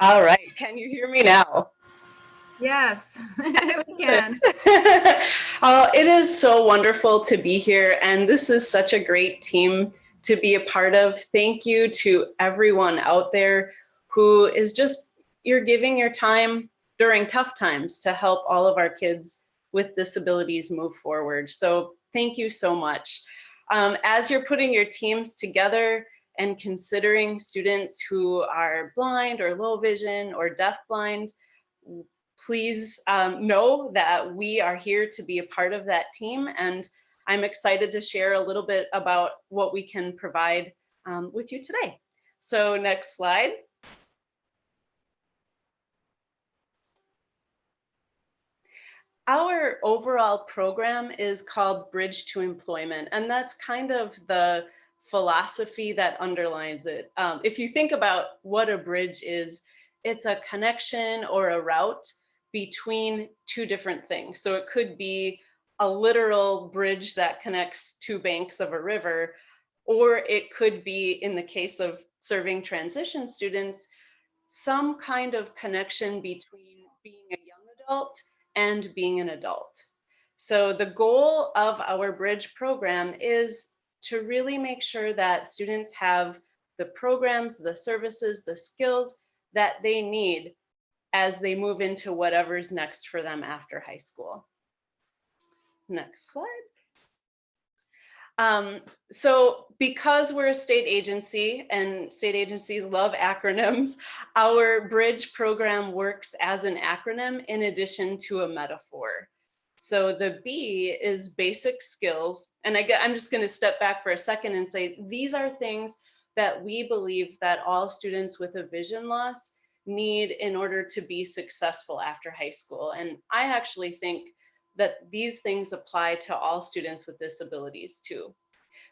All right, can you hear me now? Yes, we can. It is so wonderful to be here, and this is such a great team to be a part of. Thank you to everyone out there who is you're giving your time during tough times to help all of our kids with disabilities move forward. So thank you so much. As you're putting your teams together and considering students who are blind or low vision or deafblind, please know that we are here to be a part of that team, and I'm excited to share a little bit about what we can provide with you today. So next slide. Our overall program is called Bridge to Employment, and that's kind of the philosophy that underlines it. If you think about what a bridge is, it's a connection or a route between two different things. So it could be a literal bridge that connects two banks of a river, or it could be, in the case of serving transition students, some kind of connection between being a young adult and being an adult. So the goal of our Bridge program is to really make sure that students have the programs, the services, the skills that they need as they move into whatever's next for them after high school. Next slide. So because we're a state agency and state agencies love acronyms, our Bridge program works as an acronym in addition to a metaphor. So the B is basic skills. And I'm just going to step back for a second and say, these are things that we believe that all students with a vision loss need in order to be successful after high school. And I actually think that these things apply to all students with disabilities too.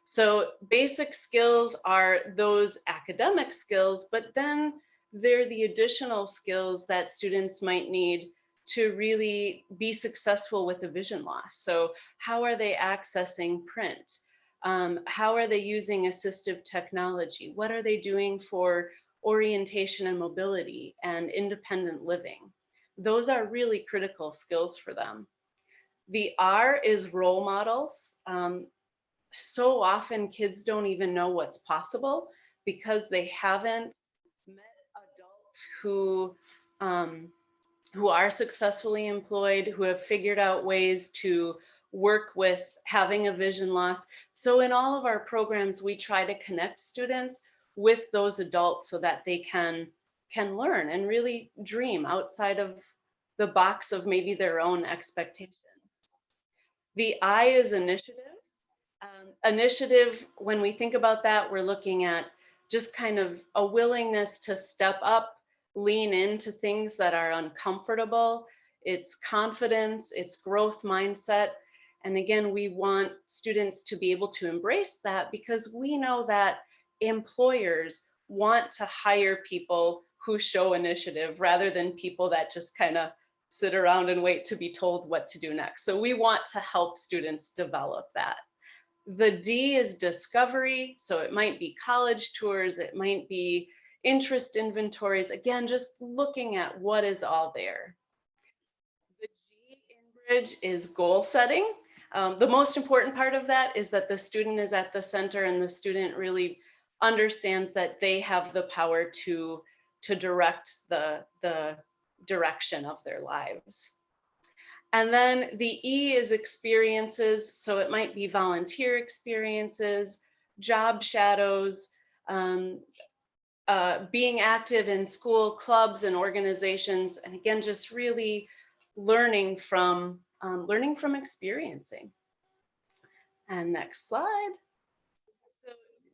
So basic skills are those academic skills, but then they're the additional skills that students might need to really be successful with a vision loss. So how are they accessing print? How are they using assistive technology? What are they doing for orientation and mobility and independent living? Those are really critical skills for them. The R is role models. So often kids don't even know what's possible because they haven't met adults who are successfully employed, who have figured out ways to work with having a vision loss. So in all of our programs, we try to connect students with those adults so that they can learn and really dream outside of the box of maybe their own expectations. The I is initiative. Initiative, when we think about that, we're looking at just kind of a willingness to step up, lean into things that are uncomfortable. It's confidence, it's growth mindset. And again, we want students to be able to embrace that because we know that employers want to hire people who show initiative rather than people that just kind of sit around and wait to be told what to do next. So we want to help students develop that. The D is discovery. So it might be college tours, it might be interest inventories. Again, just looking at what is all there. The G in Bridge is goal setting. The most important part of that is that the student is at the center and the student really understands that they have the power to direct the direction of their lives. And then the E is experiences. So it might be volunteer experiences, job shadows, being active in school clubs and organizations. And again, just really learning from experiencing. And next slide. So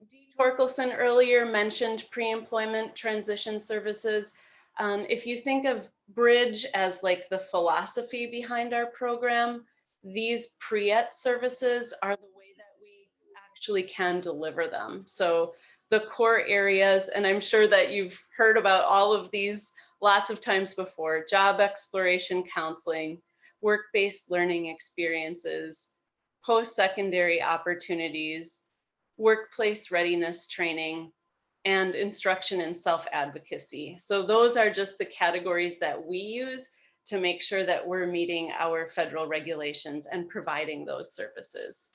Dee Torkelson earlier mentioned pre-employment transition services. If you think of Bridge as like the philosophy behind our program, these pre-et services are the way that we actually can deliver them. So the core areas, and I'm sure that you've heard about all of these lots of times before: job exploration counseling, work-based learning experiences, post-secondary opportunities, workplace readiness training, and instruction in self-advocacy. So those are just the categories that we use to make sure that we're meeting our federal regulations and providing those services.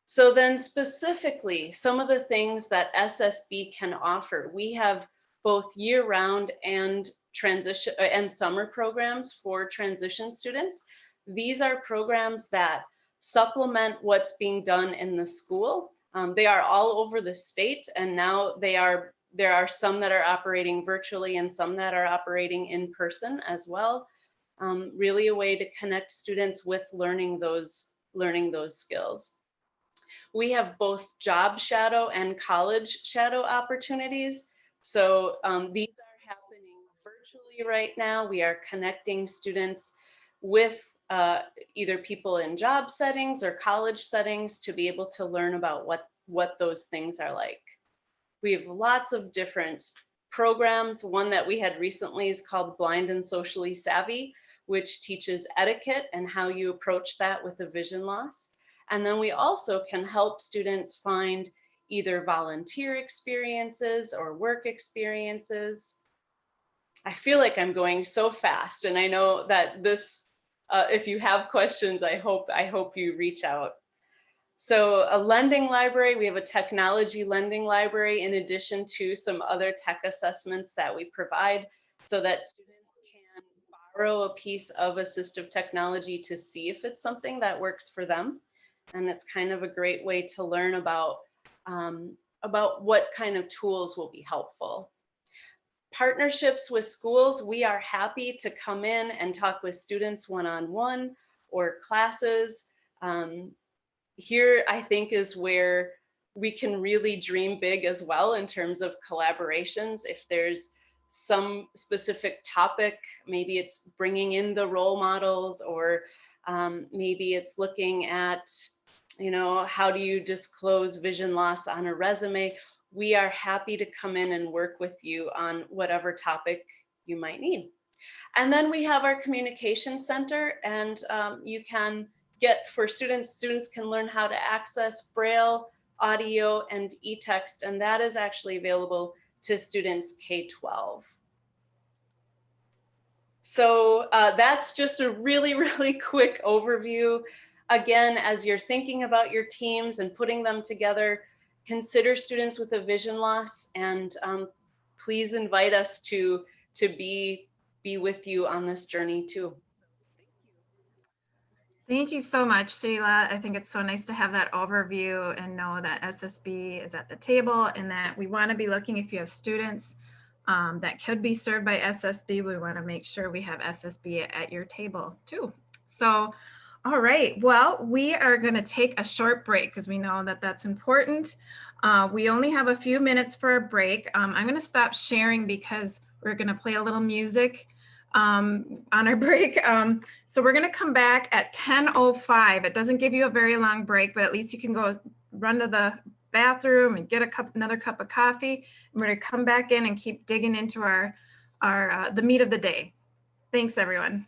So then specifically, some of the things that SSB can offer, we have both year-round and transition and summer programs for transition students. These are programs that supplement what's being done in the school. They are all over the state, and now there are some that are operating virtually and some that are operating in person as well. Really a way to connect students with learning those skills. We have both job shadow and college shadow opportunities. So these are happening virtually right now. We are connecting students with either people in job settings or college settings to be able to learn about what those things are like. We have lots of different programs. One that we had recently is called Blind and Socially Savvy, which teaches etiquette and how you approach that with a vision loss. And then we also can help students find either volunteer experiences or work experiences. I feel like I'm going so fast, and I know that this, if you have questions, I hope you reach out. So a lending library, we have a technology lending library in addition to some other tech assessments that we provide so that students can borrow a piece of assistive technology to see if it's something that works for them. And it's kind of a great way to learn about what kind of tools will be helpful. Partnerships with schools, we are happy to come in and talk with students one-on-one or classes. Here, I think, is where we can really dream big as well in terms of collaborations. If there's some specific topic, maybe it's bringing in the role models, or maybe it's looking at, how do you disclose vision loss on a resume? We are happy to come in and work with you on whatever topic you might need. And then we have our communication center, and you can get, for students can learn how to access Braille, audio, and e-text, and that is actually available to students K-12. So that's just a really, really quick overview. Again, as you're thinking about your teams and putting them together, consider students with a vision loss, and please invite us to be with you on this journey too. Thank you so much, Sheila. I think it's so nice to have that overview and know that SSB is at the table, and that we want to be looking, if you have students that could be served by SSB, we want to make sure we have SSB at your table too. So, all right, well, we are going to take a short break because we know that that's important. We only have a few minutes for a break. I'm going to stop sharing because we're going to play a little music on our break. So we're going to come back at 10:05. It doesn't give you a very long break, but at least you can go run to the bathroom and get another cup of coffee. And we're going to come back in and keep digging into the meat of the day. Thanks, everyone.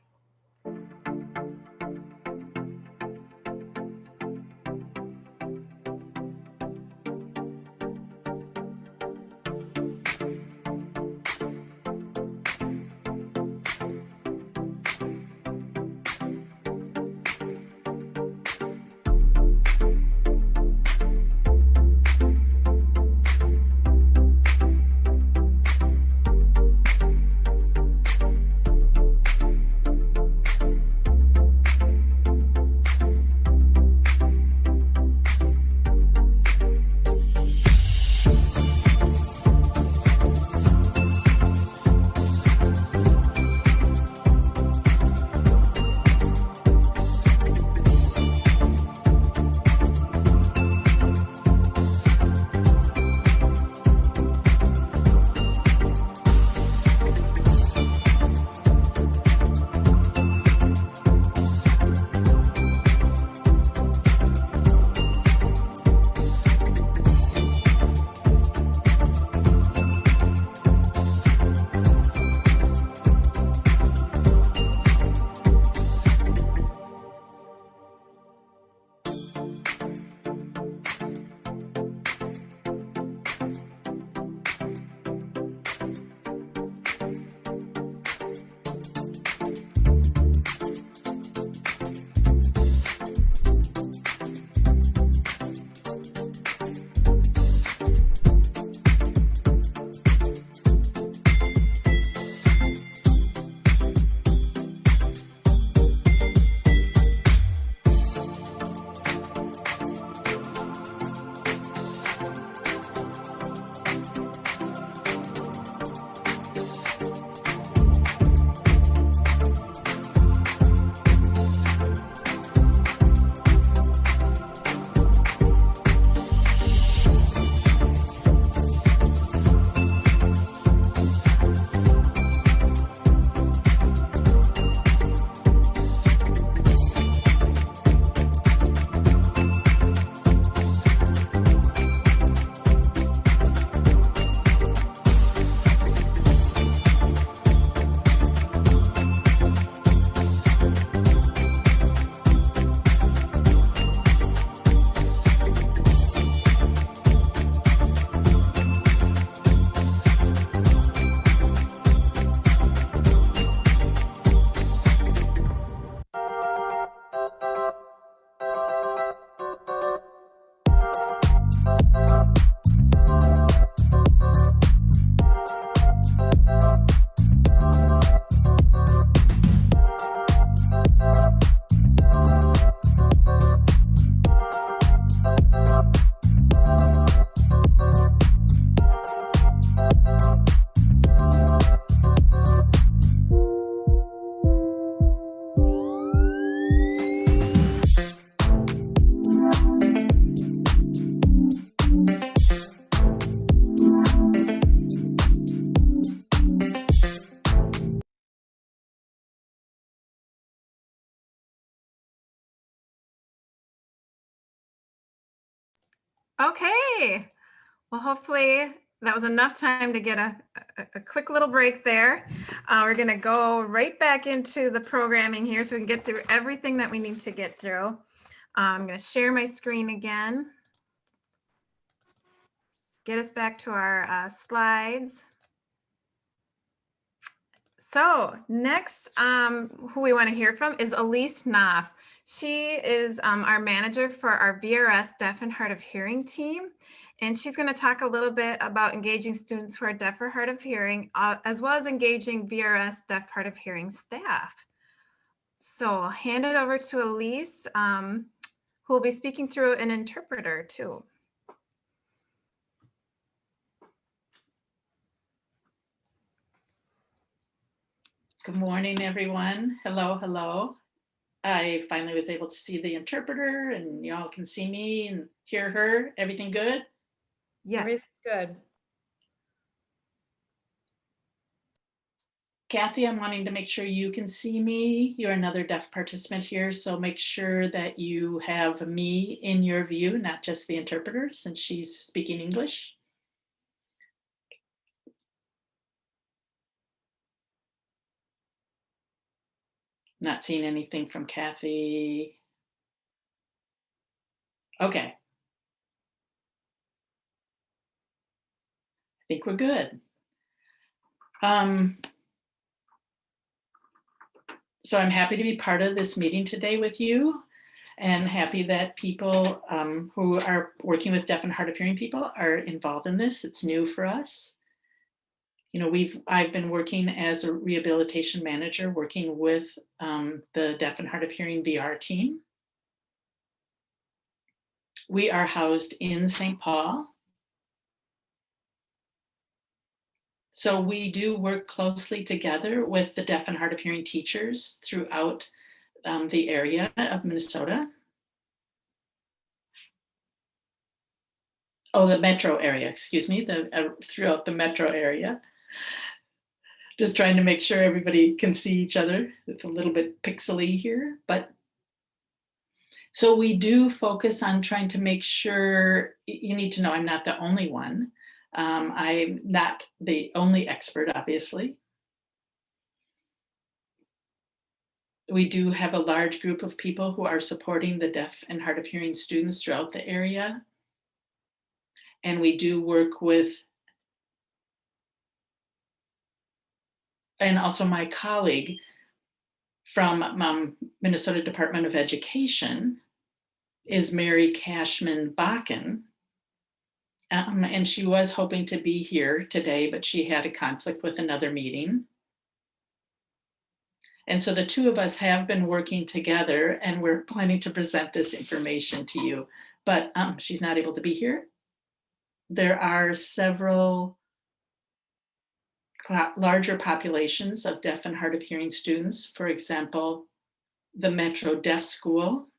Okay. Well, hopefully that was enough time to get a quick little break there. We're going to go right back into the programming here so we can get through everything that we need to get through. I'm going to share my screen again. Get us back to our slides. So next, who we want to hear from is Elise Knopf. She is our manager for our VRS Deaf and Hard of Hearing team. And she's going to talk a little bit about engaging students who are deaf or hard of hearing, as well as engaging VRS Deaf Hard of Hearing staff. So I'll hand it over to Elise, who will be speaking through an interpreter too. Good morning, everyone. Hello, hello. I finally was able to see the interpreter and y'all can see me and hear her. Everything good? Yes. Everything's good. Kathy, I'm wanting to make sure you can see me. You're another deaf participant here, so make sure that you have me in your view, not just the interpreter, since she's speaking English. Not seeing anything from Kathy. Okay. I think we're good. So I'm happy to be part of this meeting today with you, and happy that people who are working with deaf and hard of hearing people are involved in this. It's new for us. You know, I've been working as a rehabilitation manager, working with the deaf and hard of hearing VR team. We are housed in St. Paul. So we do work closely together with the deaf and hard of hearing teachers throughout the area of Minnesota. Oh, the metro area, excuse me, throughout the metro area. Just trying to make sure everybody can see each other. It's a little bit pixely here, but so we do focus on trying to make sure, you need to know I'm not the only one. I'm not the only expert, obviously. We do have a large group of people who are supporting the deaf and hard of hearing students throughout the area. And we do work with, and also my colleague from Minnesota Department of Education is Mary Cashman Bakken. And she was hoping to be here today, but she had a conflict with another meeting. And so the two of us have been working together, and we're planning to present this information to you, but she's not able to be here. There are several larger populations of deaf and hard of hearing students. For example, the Metro Deaf School,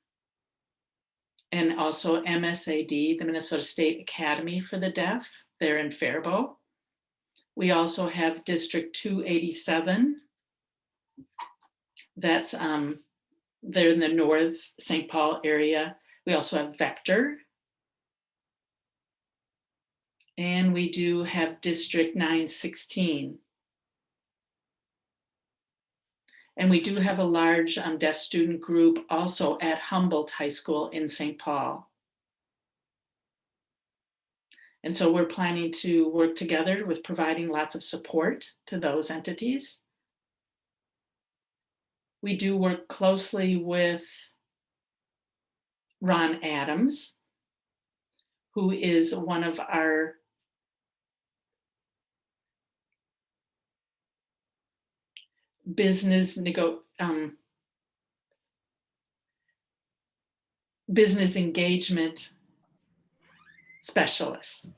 and also MSAD, the Minnesota State Academy for the Deaf. They're in Faribault. We also have District 287. That's, they're in the North St. Paul area. We also have Vector. And we do have District 916. And we do have a large deaf student group also at Humboldt High School in St. Paul. And so we're planning to work together with providing lots of support to those entities. We do work closely with Ron Adams, who is one of our business engagement specialists.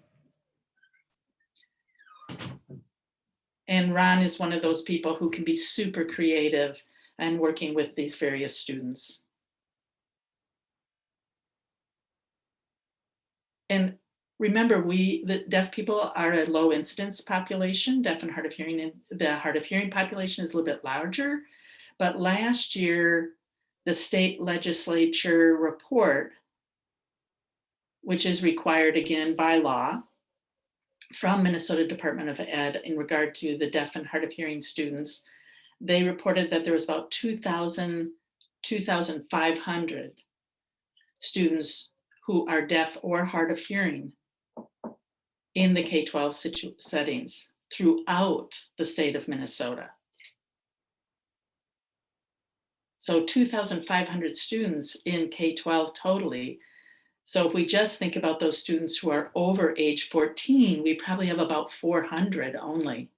And Ron is one of those people who can be super creative and working with these various students. And remember, the deaf people are a low incidence population, deaf and hard of hearing, and the hard of hearing population is a little bit larger. But last year, the state legislature report which is required again by law from Minnesota Department of Ed in regard to the deaf and hard of hearing students. They reported that there was about 2,500 students who are deaf or hard of hearing in the K-12 settings throughout the state of Minnesota. So 2,500 students in K-12 totally. So if we just think about those students who are over age 14, we probably have about 400 only.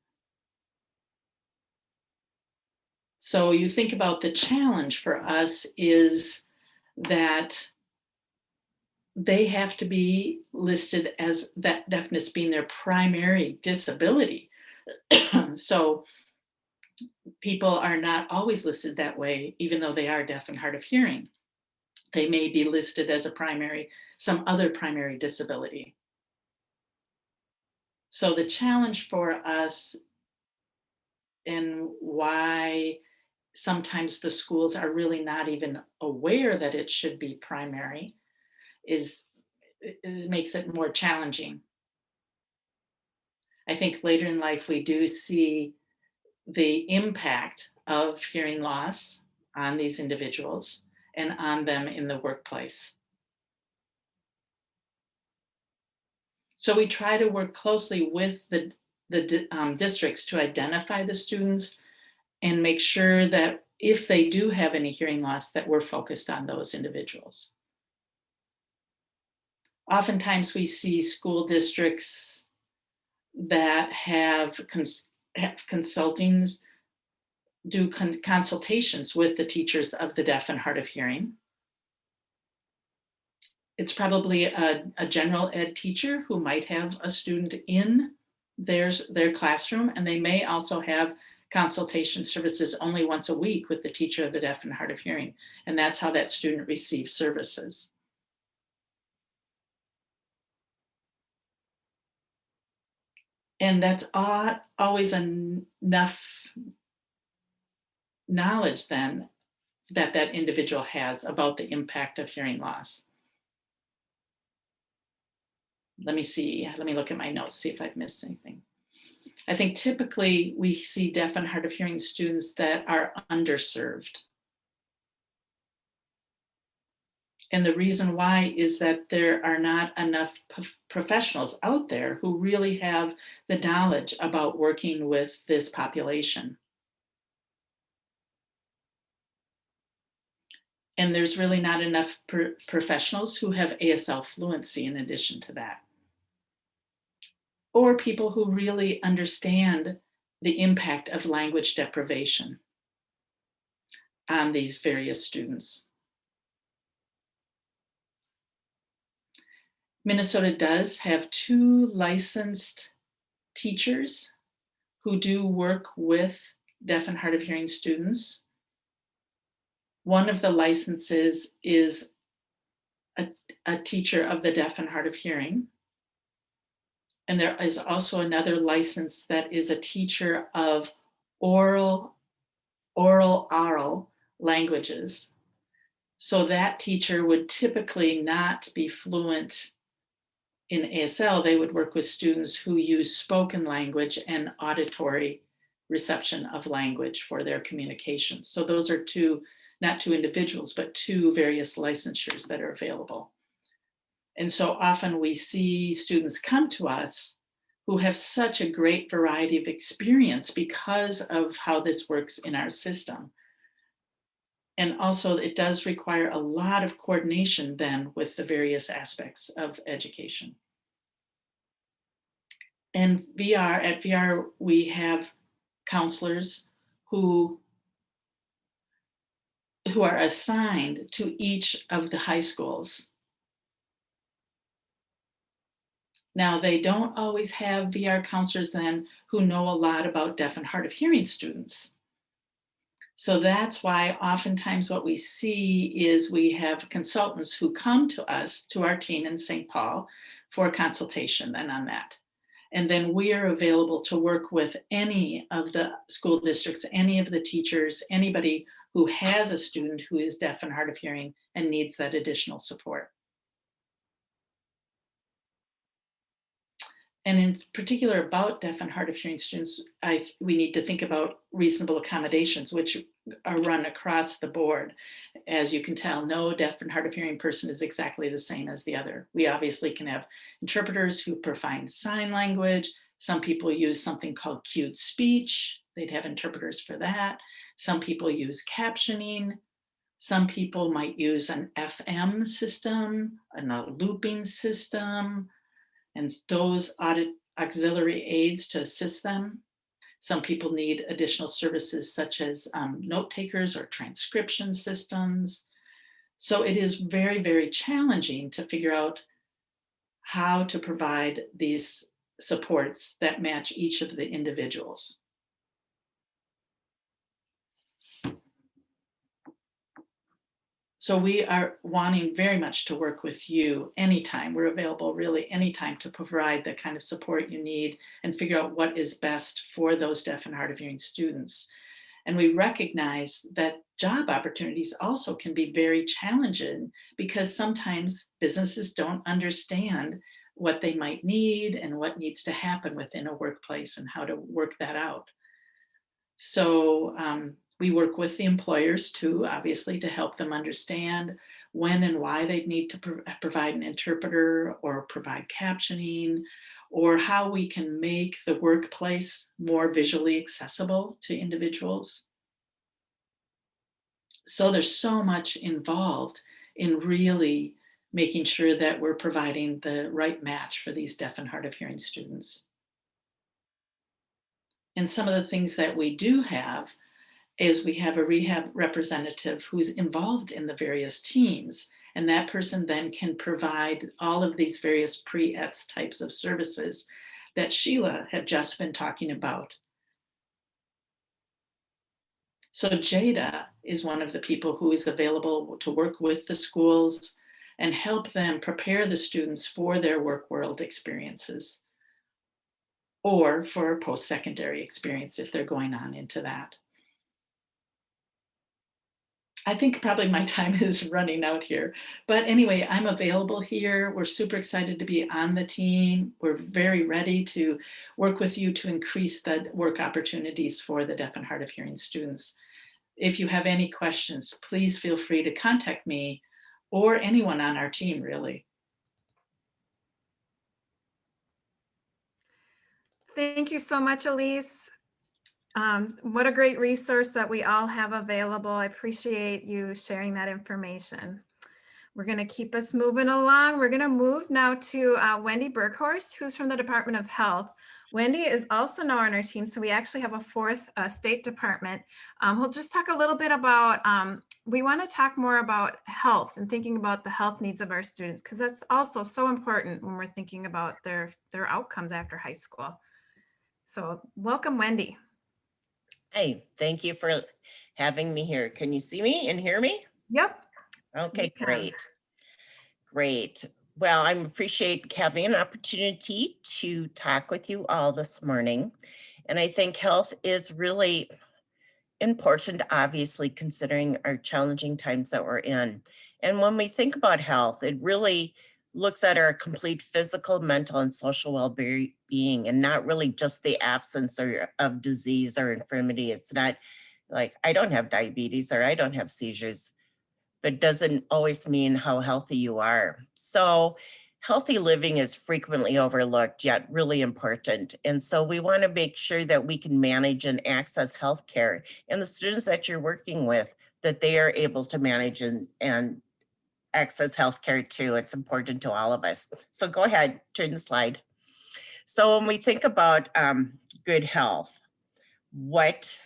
So you think about the challenge for us is that they have to be listed as that deafness being their primary disability. So people are not always listed that way, even though they are deaf and hard of hearing. They may be listed as a primary, some other primary disability. So the challenge for us and why sometimes the schools are really not even aware that it should be primary is it makes it more challenging. I think later in life we do see the impact of hearing loss on these individuals and on them in the workplace. So we try to work closely with the districts to identify the students and make sure that if they do have any hearing loss, that we're focused on those individuals. Oftentimes we see school districts that have consultings, do consultations with the teachers of the deaf and hard of hearing. It's probably a general ed teacher who might have a student in their classroom, and they may also have consultation services only once a week with the teacher of the deaf and hard of hearing. And that's how that student receives services. And that's always enough knowledge then that that individual has about the impact of hearing loss. Let me see, let me look at my notes, see if I've missed anything. I think typically we see deaf and hard of hearing students that are underserved. And the reason why is that there are not enough professionals out there who really have the knowledge about working with this population. And there's really not enough professionals who have ASL fluency in addition to that. Or people who really understand the impact of language deprivation on these various students. Minnesota does have 2 licensed teachers who do work with deaf and hard of hearing students. One of the licenses is a teacher of the deaf and hard of hearing. And there is also another license that is a teacher of oral languages. So that teacher would typically not be fluent in ASL. They would work with students who use spoken language and auditory reception of language for their communication. So those are 2, not 2 individuals, but 2 various licensures that are available. And so often we see students come to us who have such a great variety of experience because of how this works in our system. And also it does require a lot of coordination then with the various aspects of education. And at VR, we have counselors who are assigned to each of the high schools. Now, they don't always have VR counselors then who know a lot about deaf and hard of hearing students. So that's why oftentimes what we see is we have consultants who come to us, to our team in St. Paul for consultation then on that. And then we are available to work with any of the school districts, any of the teachers, anybody who has a student who is deaf and hard of hearing and needs that additional support. And in particular about deaf and hard of hearing students, we need to think about reasonable accommodations, which are run across the board. As you can tell, no deaf and hard of hearing person is exactly the same as the other. We obviously can have interpreters who provide sign language. Some people use something called cued speech. They'd have interpreters for that. Some people use captioning. Some people might use an FM system, a looping system, and those auxiliary aids to assist them. Some people need additional services such as note takers or transcription systems. So it is very, very challenging to figure out how to provide these supports that match each of the individuals. So we are wanting very much to work with you anytime. We're available really anytime to provide the kind of support you need and figure out what is best for those deaf and hard of hearing students. And we recognize that job opportunities also can be very challenging because sometimes businesses don't understand what they might need and what needs to happen within a workplace and how to work that out. So we work with the employers too, obviously, to help them understand when and why they need to provide an interpreter or provide captioning, or how we can make the workplace more visually accessible to individuals. So there's so much involved in really making sure that we're providing the right match for these deaf and hard of hearing students. And some of the things that we do have is we have a rehab representative who's involved in the various teams. And that person then can provide all of these various pre-ETS types of services that Sheila had just been talking about. So Jada is one of the people who is available to work with the schools and help them prepare the students for their work world experiences or for a post-secondary experience if they're going on into that. I think probably my time is running out here, but anyway, I'm available here. We're super excited to be on the team. We're very ready to work with you to increase the work opportunities for the deaf and hard of hearing students. If you have any questions, please feel free to contact me or anyone on our team, really. Thank you so much, Elise. What a great resource that we all have available. I appreciate you sharing that information. We're going to keep us moving along. We're going to move now to Wendy Berghorst, who's from the Department of Health. Wendy is also now on our team, so we actually have a fourth state department. We'll just talk a little bit about, we want to talk more about health and thinking about the health needs of our students, because that's also so important when we're thinking about their outcomes after high school. So welcome, Wendy. Hey, thank you for having me here. Can you see me and hear me? Yep. Okay, great. Great. Well, I appreciate having an opportunity to talk with you all this morning. And I think health is really important, obviously, considering our challenging times that we're in. And when we think about health, it really looks at our complete physical, mental, and social well-being, and not really just the absence of disease or infirmity. It's not like I don't have diabetes or I don't have seizures, but doesn't always mean how healthy you are. So healthy living is frequently overlooked, yet really important. And so we want to make sure that we can manage and access healthcare, and the students that you're working with, that they are able to manage and access healthcare too. It's important to all of us. So go ahead, turn the slide. So when we think about good health, what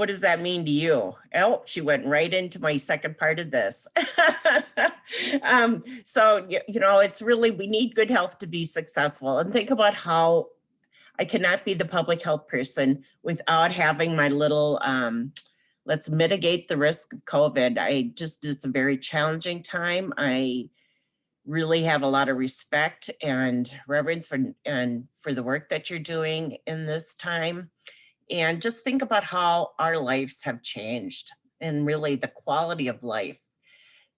does that mean to you? Oh, she went right into my second part of this. So, you know, it's really, we need good health to be successful. And think about how I cannot be the public health person without having my little, let's mitigate the risk of COVID. It's a very challenging time. I really have a lot of respect and reverence for the work that you're doing in this time. And just think about how our lives have changed and really the quality of life.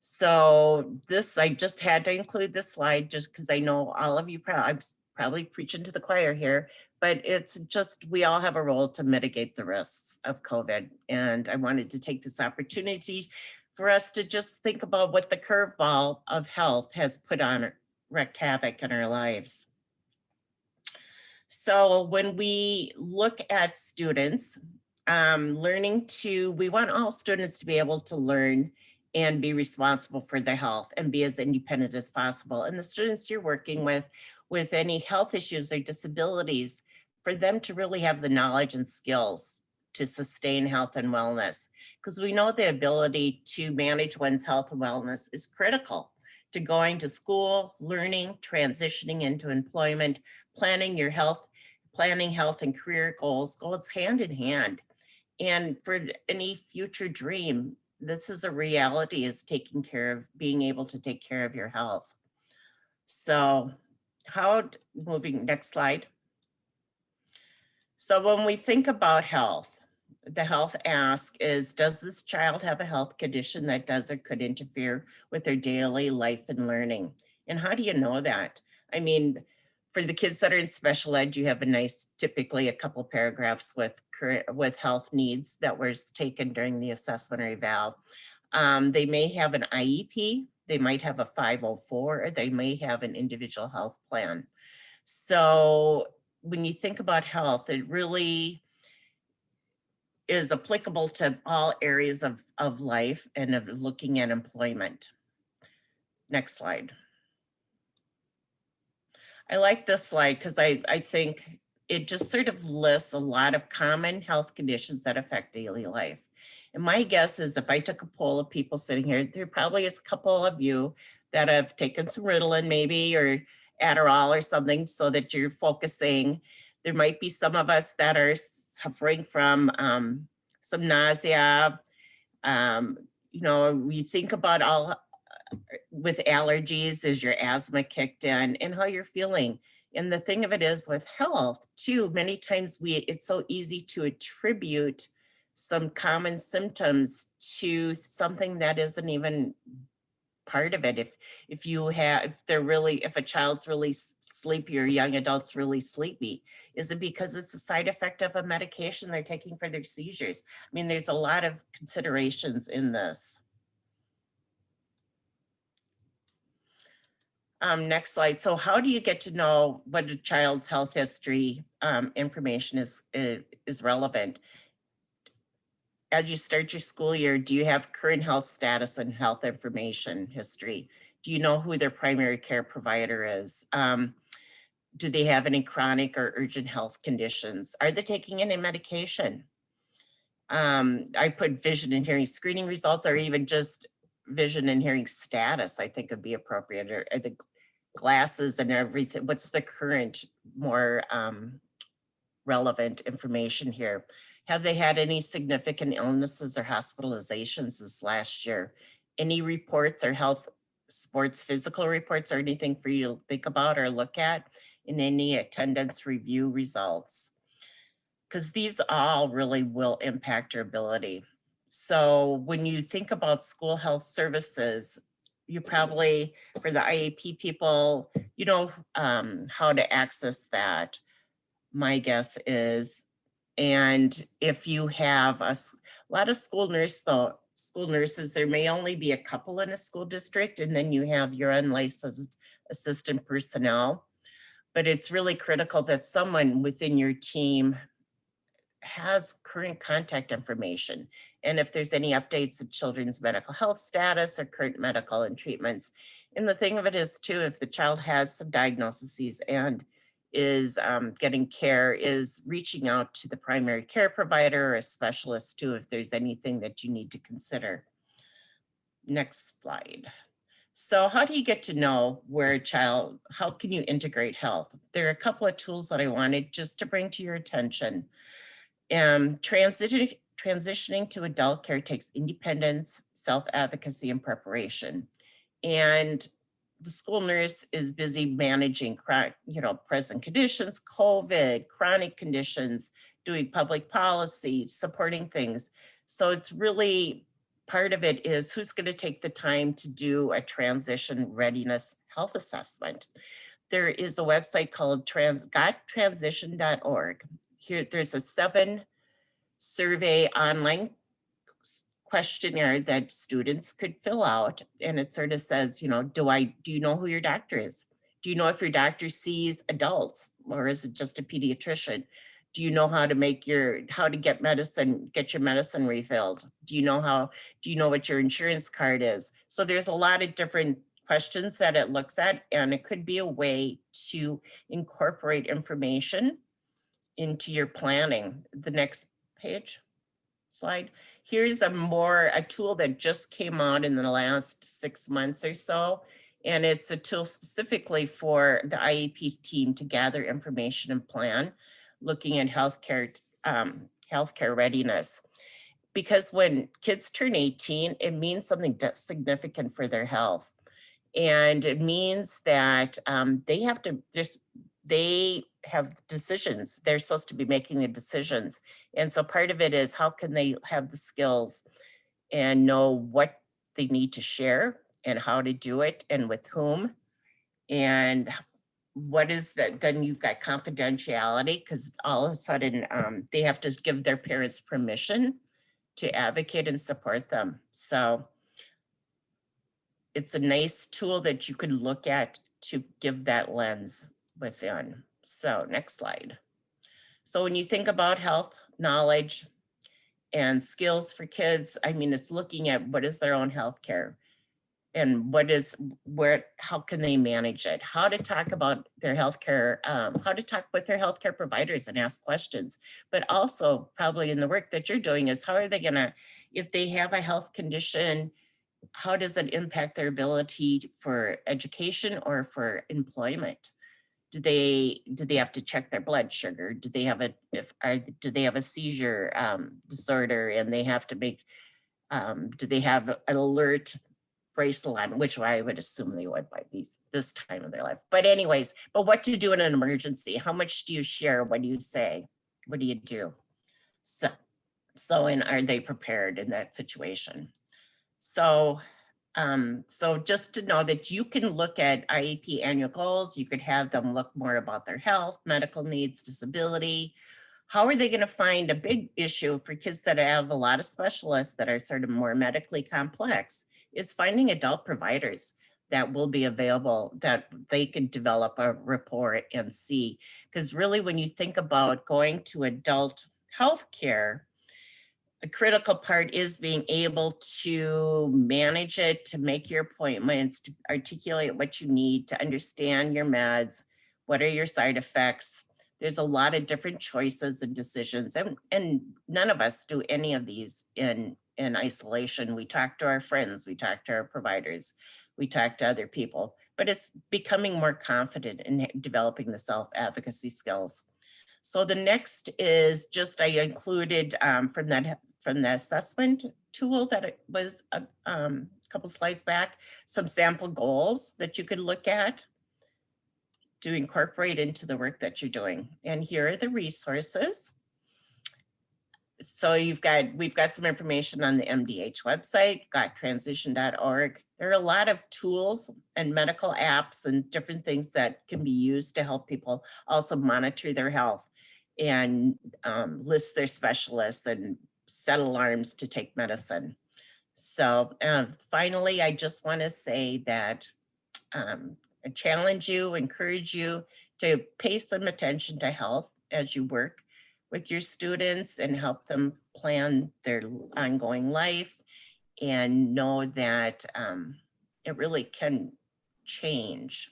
So I just had to include this slide just because I know all of you probably, probably preaching to the choir here, but it's just, we all have a role to mitigate the risks of COVID. And I wanted to take this opportunity for us to just think about what the curveball of health has put on, wreaked havoc in our lives. So when we look at students, we want all students to be able to learn and be responsible for their health and be as independent as possible. And the students you're working with any health issues or disabilities, for them to really have the knowledge and skills to sustain health and wellness. Because we know the ability to manage one's health and wellness is critical to going to school, learning, transitioning into employment, planning health and career goals goes hand in hand. And for any future dream, this is a reality, is being able to take care of your health. So next slide. So when we think about health, the health ask is, does this child have a health condition that does or could interfere with their daily life and learning? And how do you know that? I mean, for the kids that are in special ed, you have typically a couple paragraphs with health needs that was taken during the assessment or eval. They may have an IEP, they might have a 504, or they may have an individual health plan. So when you think about health, it really is applicable to all areas of life and of looking at employment. Next slide. I like this slide because I think it just sort of lists a lot of common health conditions that affect daily life. And my guess is, if I took a poll of people sitting here, there probably is a couple of you that have taken some Ritalin maybe, or Adderall or something, so that you're focusing. There might be some of us that are suffering from some nausea. We think about with allergies, is your asthma kicked in, and how you're feeling. And the thing of it is with health too, many times it's so easy to attribute some common symptoms to something that isn't even part of it. If a child's really sleepy or a young adult's really sleepy, is it because it's a side effect of a medication they're taking for their seizures? I mean, there's a lot of considerations in this. Next slide. So how do you get to know what a child's health history information is relevant? As you start your school year, do you have current health status and health information history? Do you know who their primary care provider is? Do they have any chronic or urgent health conditions? Are they taking any medication? I put vision and hearing screening results, or even just vision and hearing status, I think would be appropriate, or the glasses and everything. What's the current more relevant information here? Have they had any significant illnesses or hospitalizations this last year? Any reports or health, sports, physical reports, or anything for you to think about or look at in any attendance review results? Because these all really will impact your ability. So when you think about school health services, you probably, for the IEP people, you know how to access that, my guess is. And if you have a lot of school nurses, there may only be a couple in a school district, and then you have your unlicensed assistant personnel. But it's really critical that someone within your team has current contact information. And if there's any updates to children's medical health status or current medical and treatments. And the thing of it is too, if the child has some diagnoses and is getting care, is reaching out to the primary care provider or a specialist too, if there's anything that you need to consider. Next slide. So how do you get to know how can you integrate health? There are a couple of tools that I wanted just to bring to your attention. Transitioning to adult care takes independence, self-advocacy, and preparation. And the school nurse is busy managing, present conditions, COVID, chronic conditions, doing public policy, supporting things. So it's really, part of it is who's going to take the time to do a transition readiness health assessment. there is a website called gottransition.org. Here, there's a 7-survey online questionnaire that students could fill out, and it sort of says, you know, do you know who your doctor is? Do you know if your doctor sees adults, or is it just a pediatrician? Do you know how to get your medicine refilled? Do you know what your insurance card is? So there's a lot of different questions that it looks at, and it could be a way to incorporate information into your planning. The next slide. Here's a tool that just came out in the last 6 months or so. And it's a tool specifically for the IEP team to gather information and plan, looking at healthcare readiness. Because when kids turn 18, it means something significant for their health. And it means that they have decisions. They're supposed to be making the decisions. And so part of it is, how can they have the skills and know what they need to share and how to do it and with whom. And what is that? Then you've got confidentiality, because all of a sudden they have to give their parents permission to advocate and support them. So it's a nice tool that you could look at to give that lens within. So next slide. So when you think about health, knowledge, and skills for kids, I mean, it's looking at what is their own health care and how can they manage it, how to talk about their health care, how to talk with their healthcare providers and ask questions. But also probably in the work that you're doing is, how are they gonna, if they have a health condition, how does it impact their ability for education or for employment? Do they have to check their blood sugar? Do they have a seizure disorder and they have to make, do they have an alert bracelet on, which I would assume they would by this time of their life. But anyways, but what to do in an emergency? How much do you share? What do you say? What do you do? So and are they prepared in that situation? So just to know that you can look at IEP annual goals, you could have them look more about their health, medical needs, disability. How are they going to find a big issue for kids that have a lot of specialists that are sort of more medically complex, is finding adult providers that will be available, that they could develop a rapport and see. Because really, when you think about going to adult healthcare, a critical part is being able to manage it, to make your appointments, to articulate what you need, to understand your meds, what are your side effects. There's a lot of different choices and decisions, and none of us do any of these in isolation. We talk to our friends, we talk to our providers, we talk to other people, but it's becoming more confident in developing the self-advocacy skills. So the next is just, I included from the assessment tool that it was a couple slides back, some sample goals that you could look at to incorporate into the work that you're doing. And here are the resources. So we've got some information on the MDH website, gottransition.org. There are a lot of tools and medical apps and different things that can be used to help people also monitor their health and list their specialists and set alarms to take medicine. So finally, I just want to say that I challenge you, encourage you to pay some attention to health as you work with your students and help them plan their ongoing life, and know that it really can change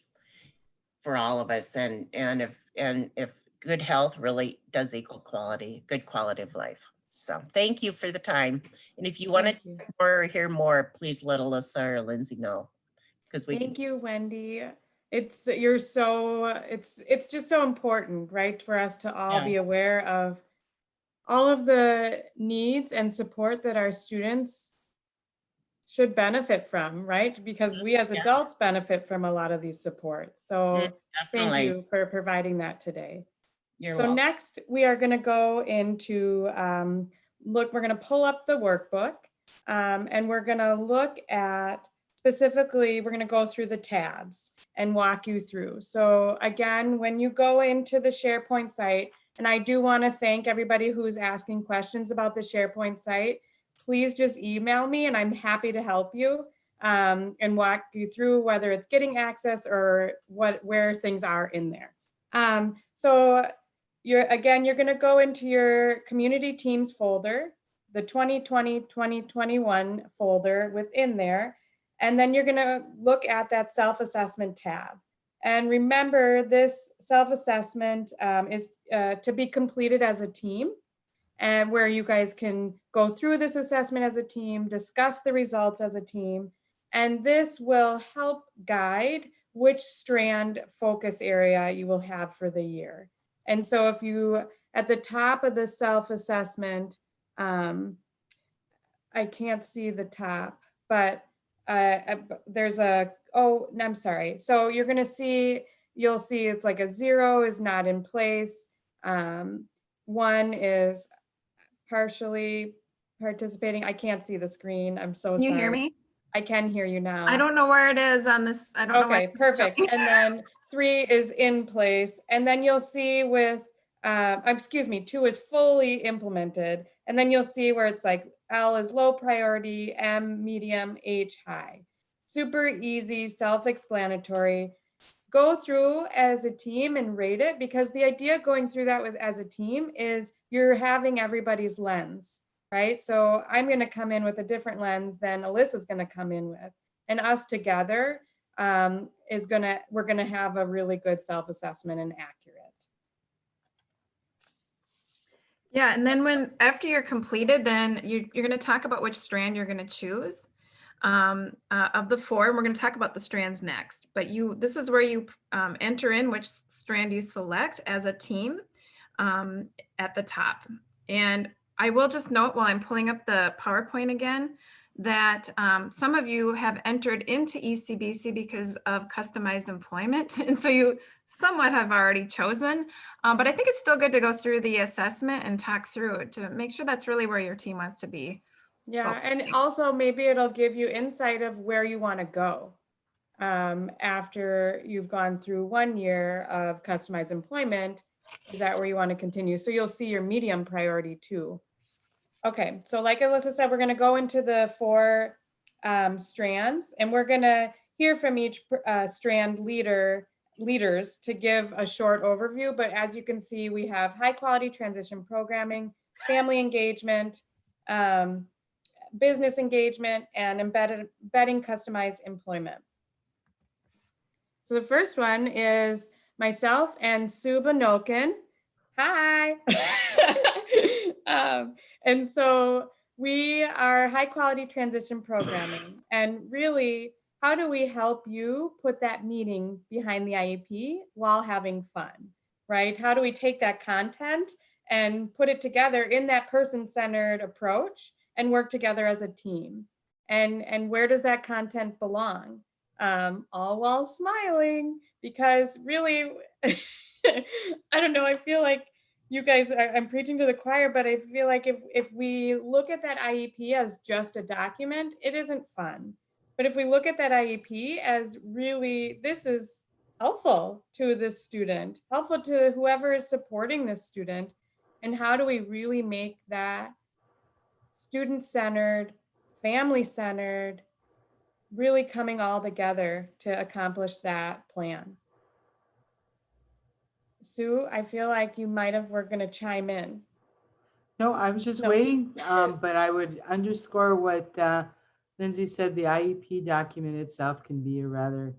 for all of us. And if good health really does equal good quality of life. So thank you for the time. And if you want to hear more, please let Alyssa or Lindsay know. Thank you, Wendy. It's just so important, right, for us to all be aware of all of the needs and support that our students should benefit from, right? Because we as adults benefit from a lot of these supports. So thank you for providing that today. You're so welcome. Next, we are going to go into, we're going to pull up the workbook and we're going to look at specifically, we're going to go through the tabs and walk you through. So again, when you go into the SharePoint site, and I do want to thank everybody who's asking questions about the SharePoint site, please just email me and I'm happy to help you and walk you through whether it's getting access or where things are in there. So you're going to go into your community teams folder, the 2020-2021 folder within there, and then you're going to look at that self-assessment tab. And remember, this self-assessment is to be completed as a team, and where you guys can go through this assessment as a team, discuss the results as a team, and this will help guide which strand focus area you will have for the year. And so if you, at the top of the self-assessment, I can't see the top, but there's a, oh, I'm sorry. So you're gonna see, you'll see it's like a 0 is not in place. 1 is partially participating. I can't see the screen. I'm so sorry. Can you hear me? I can hear you now. I don't know where it is on this. I don't know. Okay, perfect. And then 3 is in place. And then you'll see with, excuse me, 2 is fully implemented. And then you'll see where it's like L is low priority, M medium, H high. Super easy, self-explanatory. Go through as a team and rate it, because the idea going through that with as a team is you're having everybody's lens, right? So I'm going to come in with a different lens than Alyssa's going to come in with, and us together we're going to have a really good self-assessment and accurate. Yeah, and then after you're completed, then you're going to talk about which strand you're going to choose of the 4, and we're going to talk about the strands next. But this is where you enter in which strand you select as a team at the top. And I will just note while I'm pulling up the PowerPoint again that some of you have entered into ECBC because of customized employment. And so you somewhat have already chosen, but I think it's still good to go through the assessment and talk through it to make sure that's really where your team wants to be. Yeah, and also maybe it'll give you insight of where you want to go after you've gone through 1 year of customized employment. Is that where you want to continue? So you'll see your medium priority too. Okay, so like Alyssa said, we're going to go into the 4 strands, and we're going to hear from each strand leaders to give a short overview. But as you can see, we have high quality transition programming, family engagement, business engagement, and embedding customized employment. So the first one is myself and Sue Banokin. Hi. And so we are high quality transition programming, and really, how do we help you put that meaning behind the IEP while having fun, right? How do we take that content and put it together in that person-centered approach and work together as a team? And where does that content belong? All while smiling, because really, I don't know, I feel like you guys, I'm preaching to the choir, but I feel like if we look at that IEP as just a document, it isn't fun. But if we look at that IEP as really, this is helpful to this student, helpful to whoever is supporting this student, and how do we really make that student-centered, family-centered, really coming all together to accomplish that plan? Sue, I feel like you were going to chime in. No, I was just waiting, but I would underscore what Lindsay said. The IEP document itself can be a rather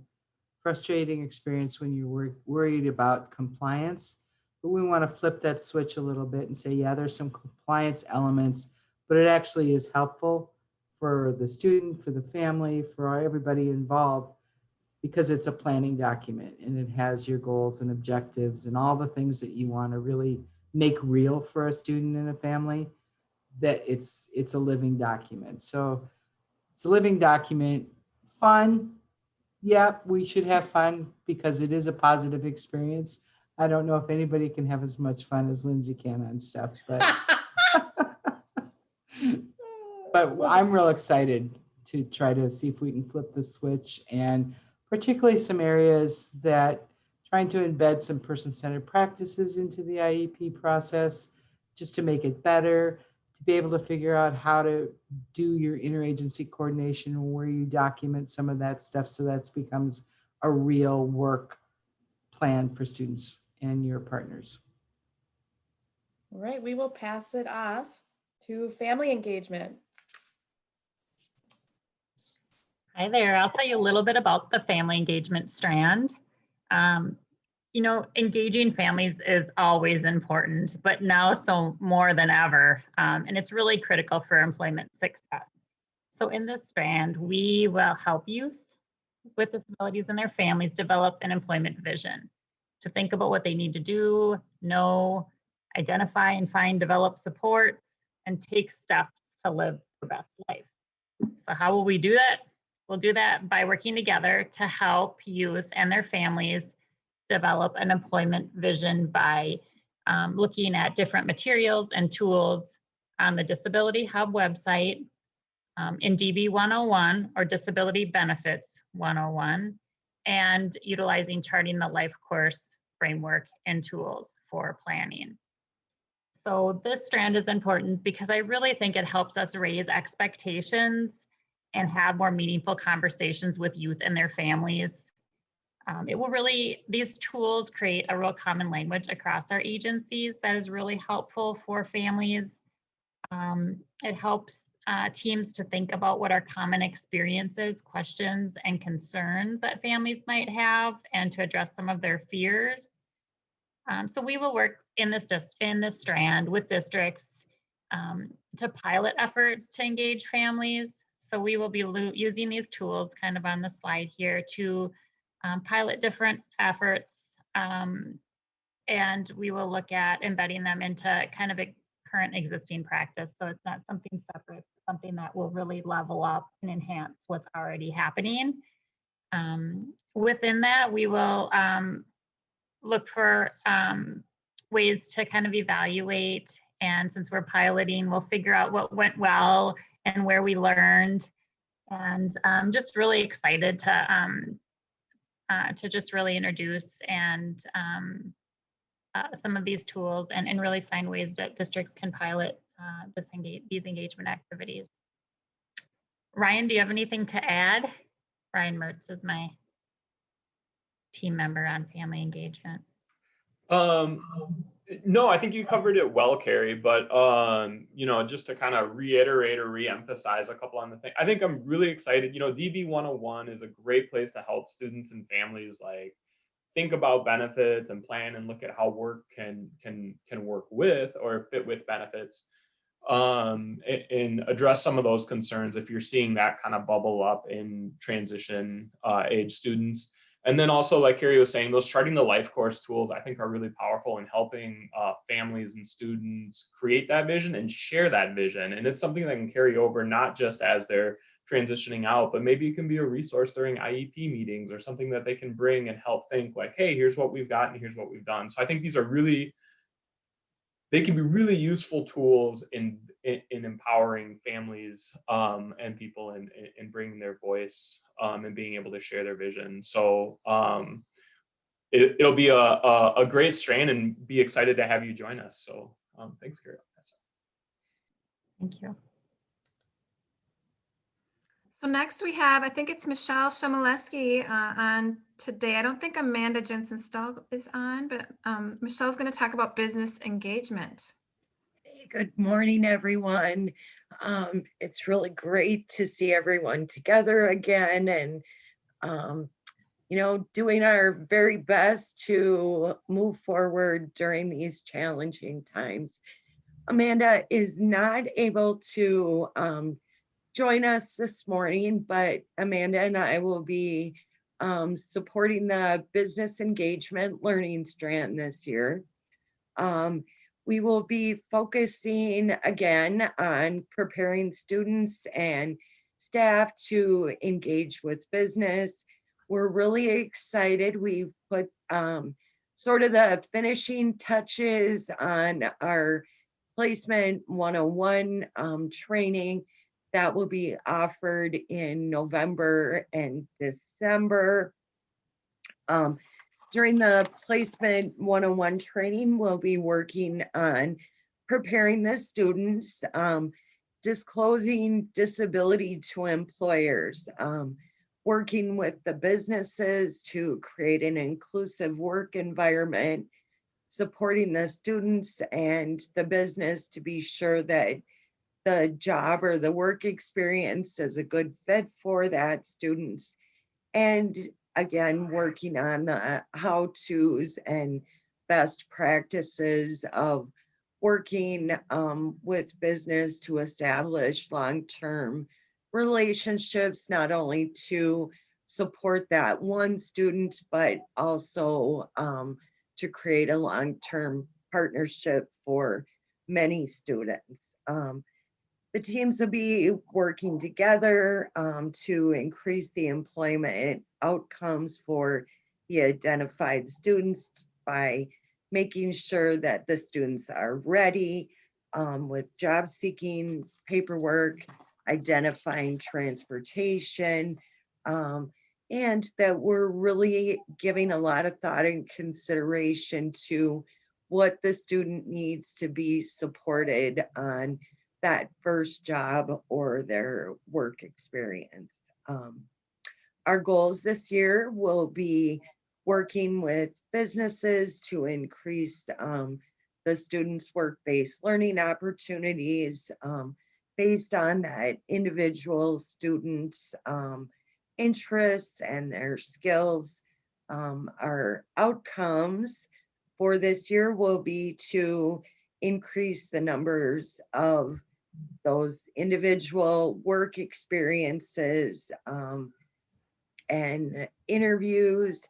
frustrating experience when you're worried about compliance. But we want to flip that switch a little bit and say, yeah, there's some compliance elements, but it actually is helpful for the student, for the family, for everybody involved, because it's a planning document and it has your goals and objectives and all the things that you want to really make real for a student and a family. That it's a living document. So it's a living document. Fun. Yeah, we should have fun because it is a positive experience. I don't know if anybody can have as much fun as Lindsay can on stuff, but but I'm real excited to try to see if we can flip the switch, and particularly some areas that trying to embed some person-centered practices into the IEP process just to make it better, to be able to figure out how to do your interagency coordination where you document some of that stuff so that becomes a real work plan for students and your partners. All right, we will pass it off to family engagement. Hi there. I'll tell you a little bit about the family engagement strand. You know, engaging families is always important, but now so more than ever. And it's really critical for employment success. So in this strand, we will help youth with disabilities and their families develop an employment vision to think about what they need to do, know, identify and find, develop supports, and take steps to live their best life. So how will we do that? We'll do that by working together to help youth and their families develop an employment vision by looking at different materials and tools on the Disability Hub website, in DB 101 or Disability Benefits 101, and utilizing Charting the Life Course framework and tools for planning. So this strand is important because I really think it helps us raise expectations and have more meaningful conversations with youth and their families. It will really, these tools create a real common language across our agencies that is really helpful for families. It helps teams to think about what are common experiences, questions, and concerns that families might have and to address some of their fears. So we will work in this strand with districts to pilot efforts to engage families. So we will be using these tools kind of on the slide here to pilot different efforts, and we will look at embedding them into kind of a current existing practice. So it's not something separate, something that will really level up and enhance what's already happening. Within that, we will look for ways to kind of evaluate. And since we're piloting, we'll figure out what went well and where we learned. And just really excited to just really introduce and some of these tools and really find ways that districts can pilot these engagement activities. Ryan, do you have anything to add? Ryan Mertz is my team member on family engagement. No, I think you covered it well, Carrie, but you know, just to kind of reiterate or re-emphasize a couple on the thing, I think I'm really excited. You know, DB 101 is a great place to help students and families like think about benefits and plan and look at how work can work with or fit with benefits, and address some of those concerns if you're seeing that kind of bubble up in transition age students. And then also, like Carrie was saying, those Charting the Life Course tools, I think, are really powerful in helping families and students create that vision and share that vision. And it's something that can carry over not just as they're transitioning out, but maybe it can be a resource during IEP meetings or something that they can bring and help think like, hey, here's what we've got and here's what we've done. So I think these are really, they can be really useful tools in empowering families and people in bringing their voice and being able to share their vision. So it'll be a great strand and be excited to have you join us. So thanks, Carrie. Thank you. So next we have, I think it's Michelle Shomaleski on today. I don't think Amanda Jensen-Stahl is on, but Michelle's going to talk about business engagement. Hey, good morning, everyone. It's really great to see everyone together again and, you know, doing our very best to move forward during these challenging times. Amanda is not able to join us this morning, but Amanda and I will be supporting the business engagement learning strand this year. We will be focusing again on preparing students and staff to engage with business. We're really excited. We've put sort of the finishing touches on our placement 101 training. that will be offered in November and December. During the Placement 101 training, we'll be working on preparing the students, disclosing disability to employers, working with the businesses to create an inclusive work environment, supporting the students and the business to be sure that the job or the work experience is a good fit for that students. And again, working on the how-tos and best practices of working with business to establish long-term relationships, not only to support that one student, but also to create a long-term partnership for many students. The teams will be working together to increase the employment outcomes for the identified students by making sure that the students are ready with job seeking paperwork, identifying transportation, and that we're really giving a lot of thought and consideration to what the student needs to be supported on that first job or their work experience. Our goals this year will be working with businesses to increase the students' work-based learning opportunities based on that individual students' interests and their skills. Our outcomes for this year will be to increase the numbers of those individual work experiences and interviews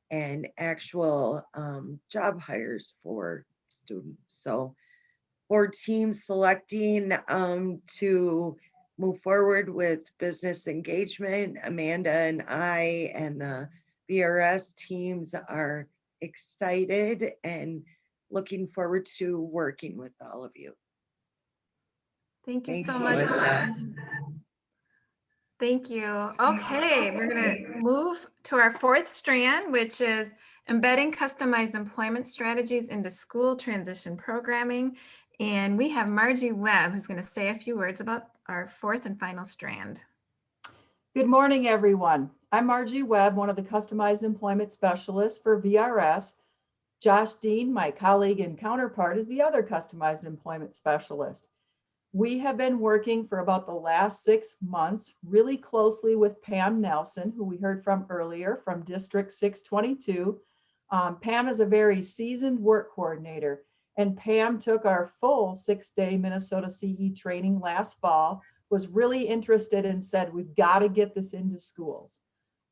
and actual job hires for students. So for teams selecting to move forward with business engagement, Amanda and I and the BRS teams are excited and looking forward to working with all of you. Thank you Thanks, so much. Melissa. Thank you. Okay, we're going to move to our fourth strand, which is embedding customized employment strategies into school transition programming. And we have Margie Webb, who's going to say a few words about our fourth and final strand. Good morning, everyone. I'm Margie Webb, one of the customized employment specialists for VRS. Josh Dean, my colleague and counterpart, is the other customized employment specialist. We have been working for about the last 6 months really closely with Pam Nelson, who we heard from earlier from District 622. Pam is a very seasoned work coordinator, and Pam took our full 6-day Minnesota CE training last fall, was really interested and said, we've got to get this into schools.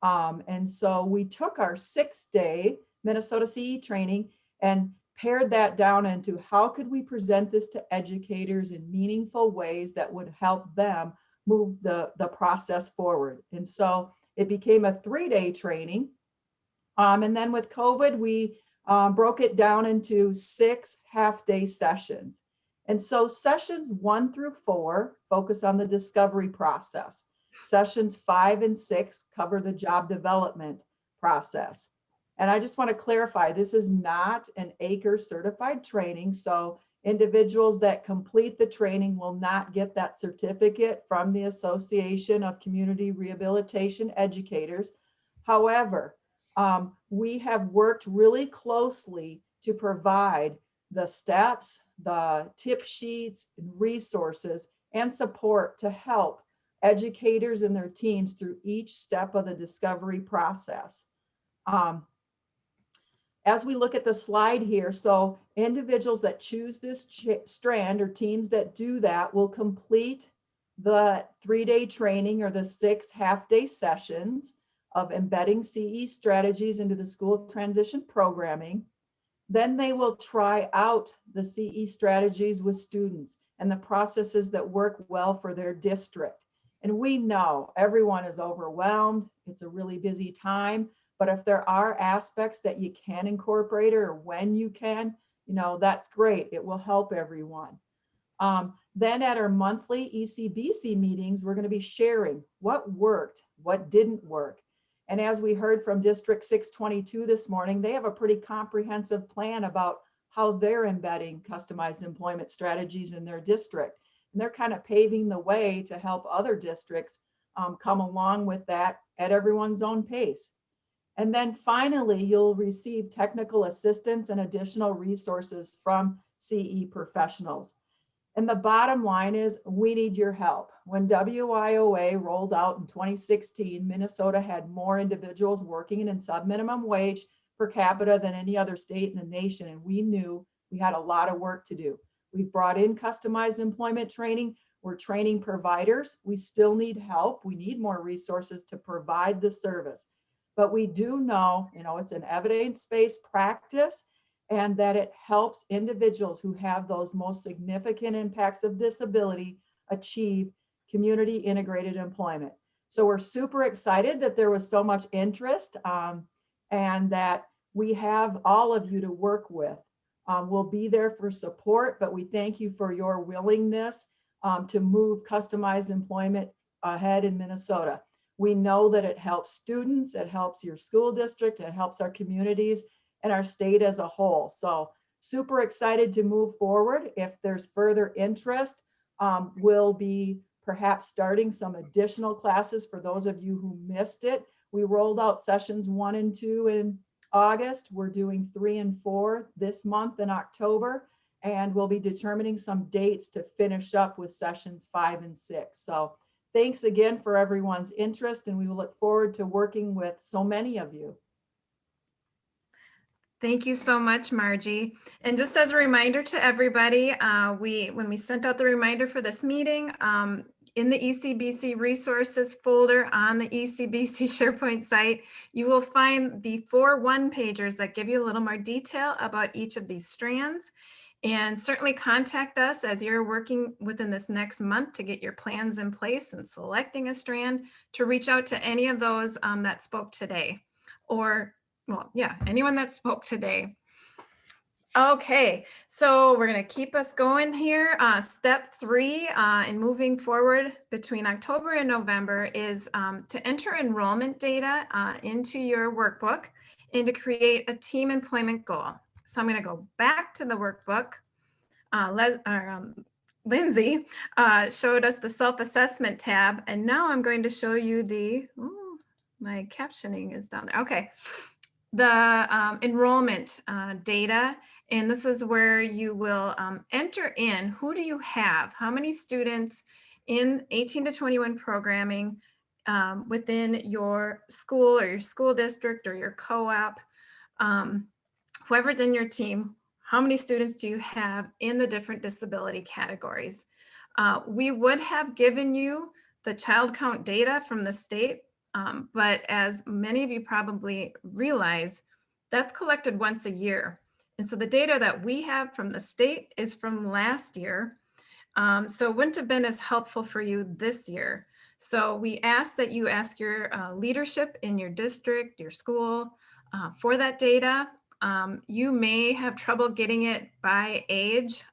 And so we took our 6-day Minnesota CE training and pared that down into how could we present this to educators in meaningful ways that would help them move the process forward. And so it became a 3-day training. And then with COVID, we broke it down into 6 half-day sessions. And so sessions 1 through 4 focus on the discovery process. Sessions 5 and 6 cover the job development process. And I just want to clarify, this is not an ACRE certified training. So individuals that complete the training will not get that certificate from the Association of Community Rehabilitation Educators. However, we have worked really closely to provide the steps, the tip sheets, resources, and support to help educators and their teams through each step of the discovery process. As we look at the slide here, so individuals that choose this strand or teams that do that will complete the 3-day training or the 6 half-day sessions of embedding CE strategies into the school transition programming. Then they will try out the CE strategies with students and the processes that work well for their district. And we know everyone is overwhelmed. It's a really busy time. But if there are aspects that you can incorporate or when you can, that's great. It will help everyone. Then at our monthly ECBC meetings, we're going to be sharing what worked, what didn't work. And as we heard from District 622 this morning, they have a pretty comprehensive plan about how they're embedding customized employment strategies in their district. And they're kind of paving the way to help other districts come along with that at everyone's own pace. And then finally, you'll receive technical assistance and additional resources from CE professionals. And the bottom line is we need your help. When WIOA rolled out in 2016, Minnesota had more individuals working in sub-minimum wage per capita than any other state in the nation. And we knew we had a lot of work to do. We've brought in customized employment training. We're training providers. We still need help. We need more resources to provide the service. But we do know, it's an evidence-based practice and that it helps individuals who have those most significant impacts of disability achieve community integrated employment. So we're super excited that there was so much interest and that we have all of you to work with. We'll be there for support, but we thank you for your willingness to move customized employment ahead in Minnesota. We know that it helps students, it helps your school district, it helps our communities and our state as a whole. So super excited to move forward. If there's further interest, we'll be perhaps starting some additional classes for those of you who missed it. We rolled out sessions 1 and 2 in August. We're doing 3 and 4 this month in October, and we'll be determining some dates to finish up with sessions 5 and 6. So thanks again for everyone's interest, and we will look forward to working with so many of you. Thank you so much, Margie. And just as a reminder to everybody, when we sent out the reminder for this meeting, in the ECBC resources folder on the ECBC SharePoint site, you will find the 4 one-pagers that give you a little more detail about each of these strands. And certainly contact us as you're working within this next month to get your plans in place and selecting a strand to reach out to any of those that spoke today, or well, yeah, anyone that spoke today. Okay, so we're going to keep us going here. Step 3 in moving forward between October and November is to enter enrollment data into your workbook and to create a team employment goal. So I'm going to go back to the workbook. Lindsay showed us the self-assessment tab, and now I'm going to show you the, my captioning is down there. Okay. The enrollment data, and this is where you will enter in who do you have, how many students in 18 to 21 programming within your school or your school district or your co-op, whoever's in your team, how many students do you have in the different disability categories. We would have given you the child count data from the state, but as many of you probably realize, that's collected once a year. And so the data that we have from the state is from last year. So it wouldn't have been as helpful for you this year. So we ask that you ask your leadership in your district, your school, for that data. You may have trouble getting it by age.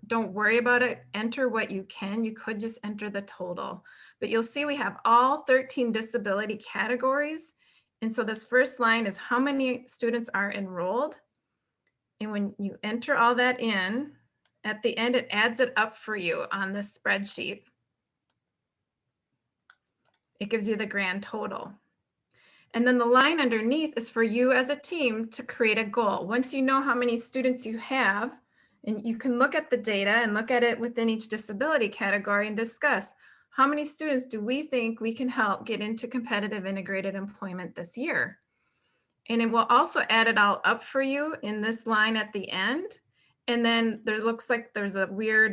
Don't worry about it. Enter what you can. You could just enter the total. But you'll see we have all 13 disability categories. And so this first line is how many students are enrolled. And when you enter all that in, at the end, it adds it up for you on this spreadsheet. It gives you the grand total. And then the line underneath is for you as a team to create a goal. Once you know how many students you have, and you can look at the data and look at it within each disability category and discuss how many students do we think we can help get into competitive integrated employment this year. And it will also add it all up for you in this line at the end. And then there looks like there's a weird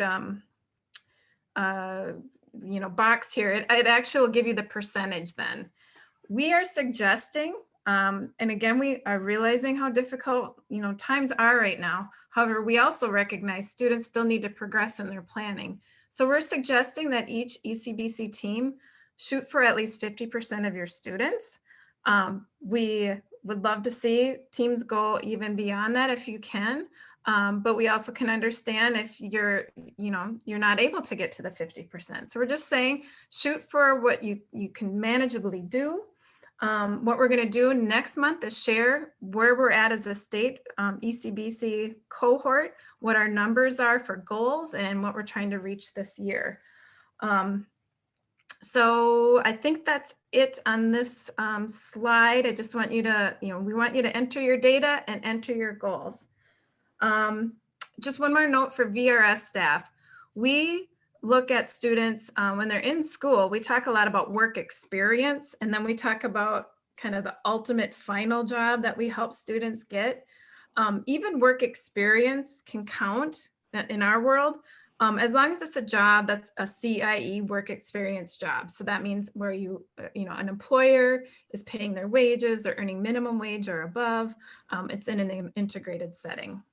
box here. It actually will give you the percentage then. We are suggesting, and again, we are realizing how difficult times are right now. However, we also recognize students still need to progress in their planning. So we're suggesting that each ECBC team shoot for at least 50% of your students. We would love to see teams go even beyond that if you can. But we also can understand if you're not able to get to the 50%. So we're just saying, shoot for what you can manageably do. What we're going to do next month is share where we're at as a state ECBC cohort, what our numbers are for goals and what we're trying to reach this year. So I think that's it on this slide. I just want you to, we want you to enter your data and enter your goals. Just one more note for VRS staff. We look at students when they're in school. We talk a lot about work experience, and then we talk about kind of the ultimate final job that we help students get. Even work experience can count in our world, as long as it's a job that's a CIE, work experience job. So that means where an employer is paying their wages, they're earning minimum wage or above. It's in an integrated setting.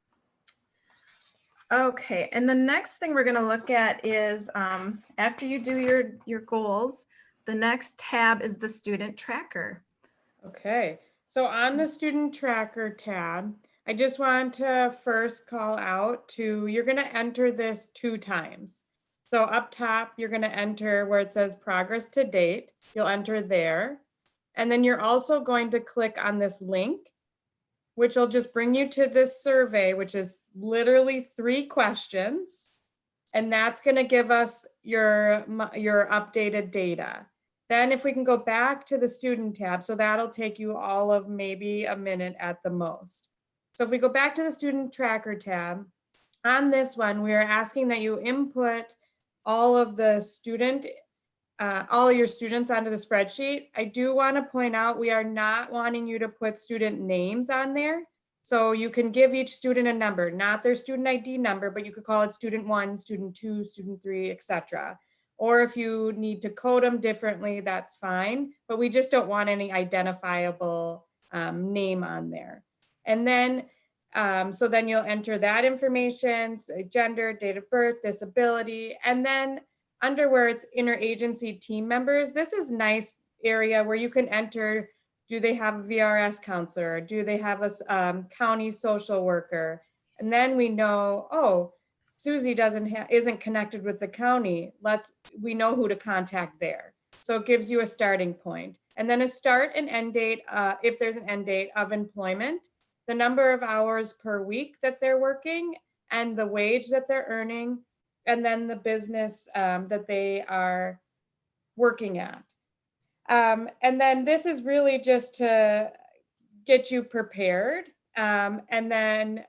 Okay, and the next thing we're going to look at is after you do your goals, the next tab is the student tracker. Okay, so on the student tracker tab, I just want to first call out you're going to enter this 2 times. So up top, you're going to enter where it says progress to date. You'll enter there. And then you're also going to click on this link, which will just bring you to this survey, which is literally 3 questions. And that's going to give us your updated data. Then if we can go back to the student tab, so that'll take you all of maybe a minute at the most. So if we go back to the student tracker tab, on this one, we are asking that you input all of the all your students onto the spreadsheet. I do want to point out, we are not wanting you to put student names on there. So you can give each student a number, not their student ID number, but you could call it student 1, student 2, student 3, etc. Or if you need to code them differently, that's fine. But we just don't want any identifiable name on there. And then, so then you'll enter that information, gender, date of birth, disability, and then under where it's interagency team members, this is nice area where you can enter, do they have a VRS counselor? Do they have a county social worker? And then we know, oh, Susie isn't connected with the county. We know who to contact there. So it gives you a starting point. And then a start and end date, if there's an end date of employment, the number of hours per week that they're working and the wage that they're earning, and then the business that they are working at. And then this is really just to get you prepared. And then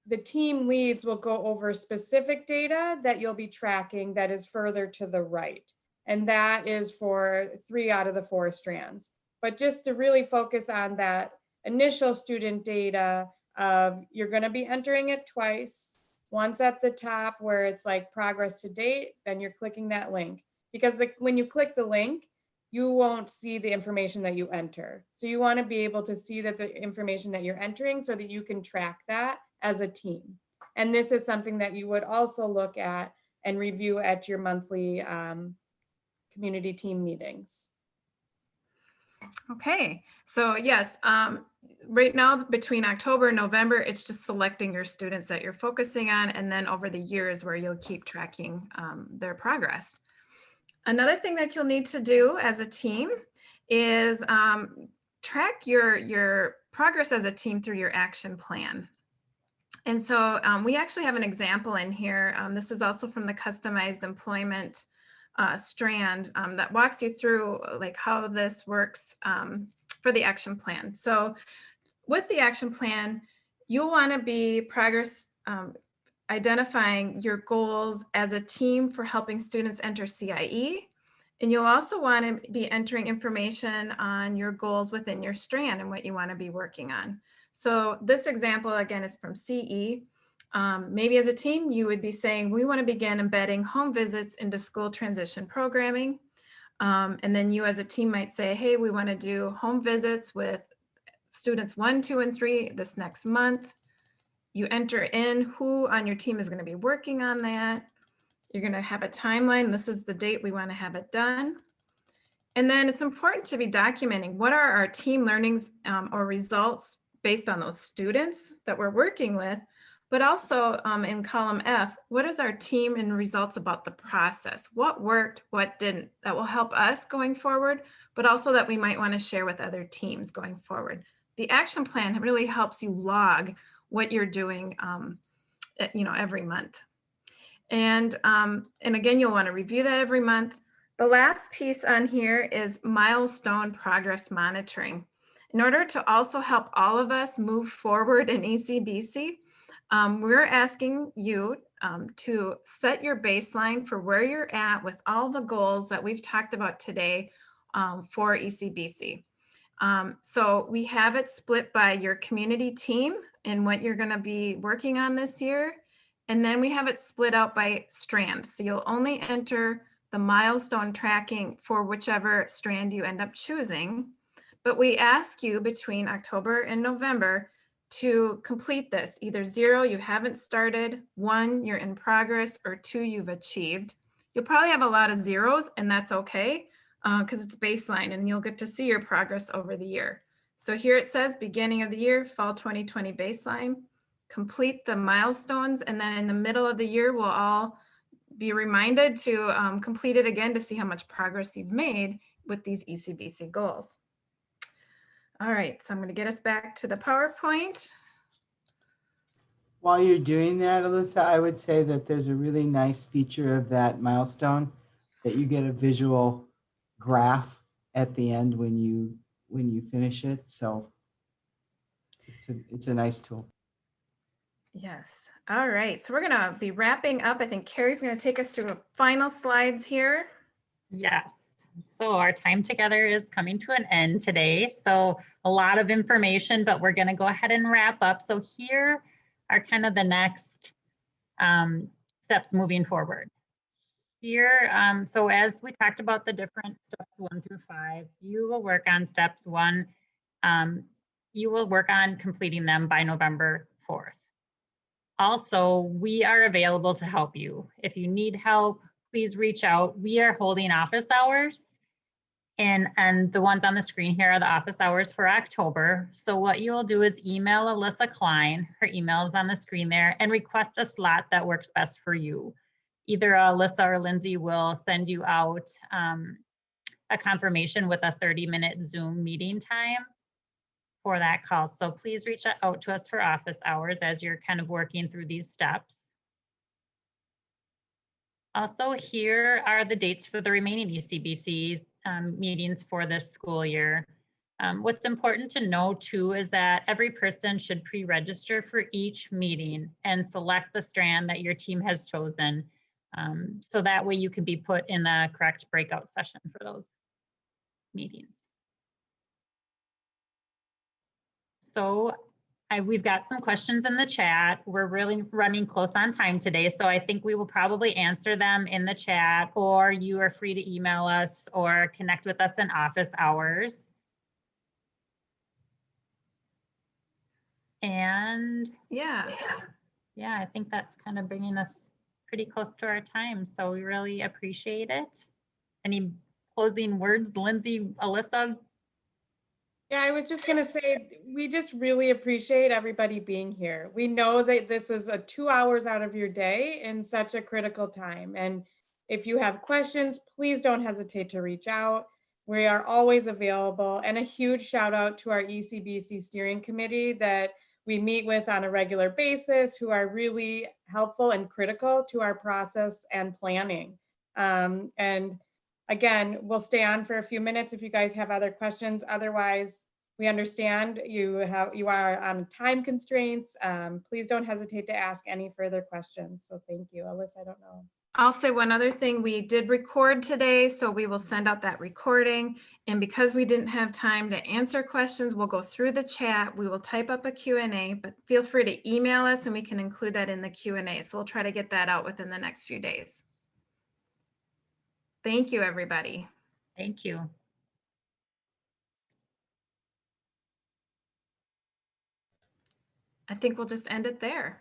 the team leads will go over specific data that you'll be tracking that is further to the right. And that is for 3 out of the 4 strands. But just to really focus on that initial student data of you're going to be entering it twice. Once at the top where it's like progress to date, then you're clicking that link. Because when you click the link, you won't see the information that you enter. So you want to be able to see that the information that you're entering so that you can track that as a team. And this is something that you would also look at and review at your monthly community team meetings. Okay, so yes, right now between October and November, it's just selecting your students that you're focusing on, and then over the years where you'll keep tracking their progress. Another thing that you'll need to do as a team is track your progress as a team through your action plan. And so we actually have an example in here. This is also from the customized employment strand that walks you through like how this works for the action plan. So with the action plan, you'll want to be identifying your goals as a team for helping students enter CIE. And you'll also want to be entering information on your goals within your strand and what you want to be working on. So this example, again, is from CE. Maybe as a team, you would be saying, we want to begin embedding home visits into school transition programming. And then you as a team might say, hey, we want to do home visits with students 1, 2, and 3 this next month. You enter in who on your team is going to be working on that. You're going to have a timeline. This is the date we want to have it done. And then it's important to be documenting what are our team learnings or results based on those students that we're working with, But also in column F, what is our team and results about the process? What worked, what didn't? That will help us going forward, but also that we might want to share with other teams going forward. The action plan really helps you log what you're doing every month. And again, you'll want to review that every month. The last piece on here is milestone progress monitoring. In order to also help all of us move forward in ECBC, we're asking you to set your baseline for where you're at with all the goals that we've talked about today for ECBC. So we have it split by your community team and what you're going to be working on this year. And then we have it split out by strand. So you'll only enter the milestone tracking for whichever strand you end up choosing. But we ask you between October and November to complete this. Either 0, you haven't started, 1, you're in progress, or 2, you've achieved. You'll probably have a lot of zeros, and that's okay because it's baseline and you'll get to see your progress over the year. So here it says beginning of the year, fall 2020 baseline. Complete the milestones, and then in the middle of the year, we'll all be reminded to complete it again to see how much progress you've made with these ECBC goals. All right, so I'm going to get us back to the PowerPoint. While you're doing that, Alyssa, I would say that there's a really nice feature of that milestone that you get a visual graph at the end when you finish it. So it's a nice tool. Yes. All right. So we're going to be wrapping up. I think Carrie's going to take us through final slides here. Yes. So our time together is coming to an end today. So a lot of information, but we're going to go ahead and wrap up. So here are kind of the next steps moving forward. Here, so as we talked about the different steps 1 through 5, you will work on steps 1. You will work on completing them by November 4th. Also, we are available to help you. If you need help, please reach out. We are holding office hours, and the ones on the screen here are the office hours for October. So what you'll do is email Alyssa Klein, her email is on the screen there, and request a slot that works best for you. Either Alyssa or Lindsay will send you out a confirmation with a 30-minute Zoom meeting time for that call. So please reach out to us for office hours as you're kind of working through these steps. Also, here are the dates for the remaining ECBC meetings for this school year. What's important to know too is that every person should pre-register for each meeting and select the strand that your team has chosen. So that way you can be put in the correct breakout session for those meetings. So we've got some questions in the chat. We're really running close on time today, so I think we will probably answer them in the chat, or you are free to email us or connect with us in office hours. And yeah, I think that's kind of bringing us pretty close to our time, so we really appreciate it. Any closing words, Lindsay, Alyssa? Yeah, I was just going to say, we just really appreciate everybody being here. We know that this is 2 hours out of your day in such a critical time. And if you have questions, please don't hesitate to reach out. We are always available. And a huge shout out to our ECBC steering committee that we meet with on a regular basis, who are really helpful and critical to our process and planning. And again, we'll stay on for a few minutes if you guys have other questions. Otherwise, we understand you are on time constraints. Please don't hesitate to ask any further questions. So thank you. Alyssa, I don't know. I'll say one other thing. We did record today, so we will send out that recording. And because we didn't have time to answer questions, we'll go through the chat. We will type up a Q&A, but feel free to email us and we can include that in the Q&A. So we'll try to get that out within the next few days. Thank you, everybody. Thank you. I think we'll just end it there.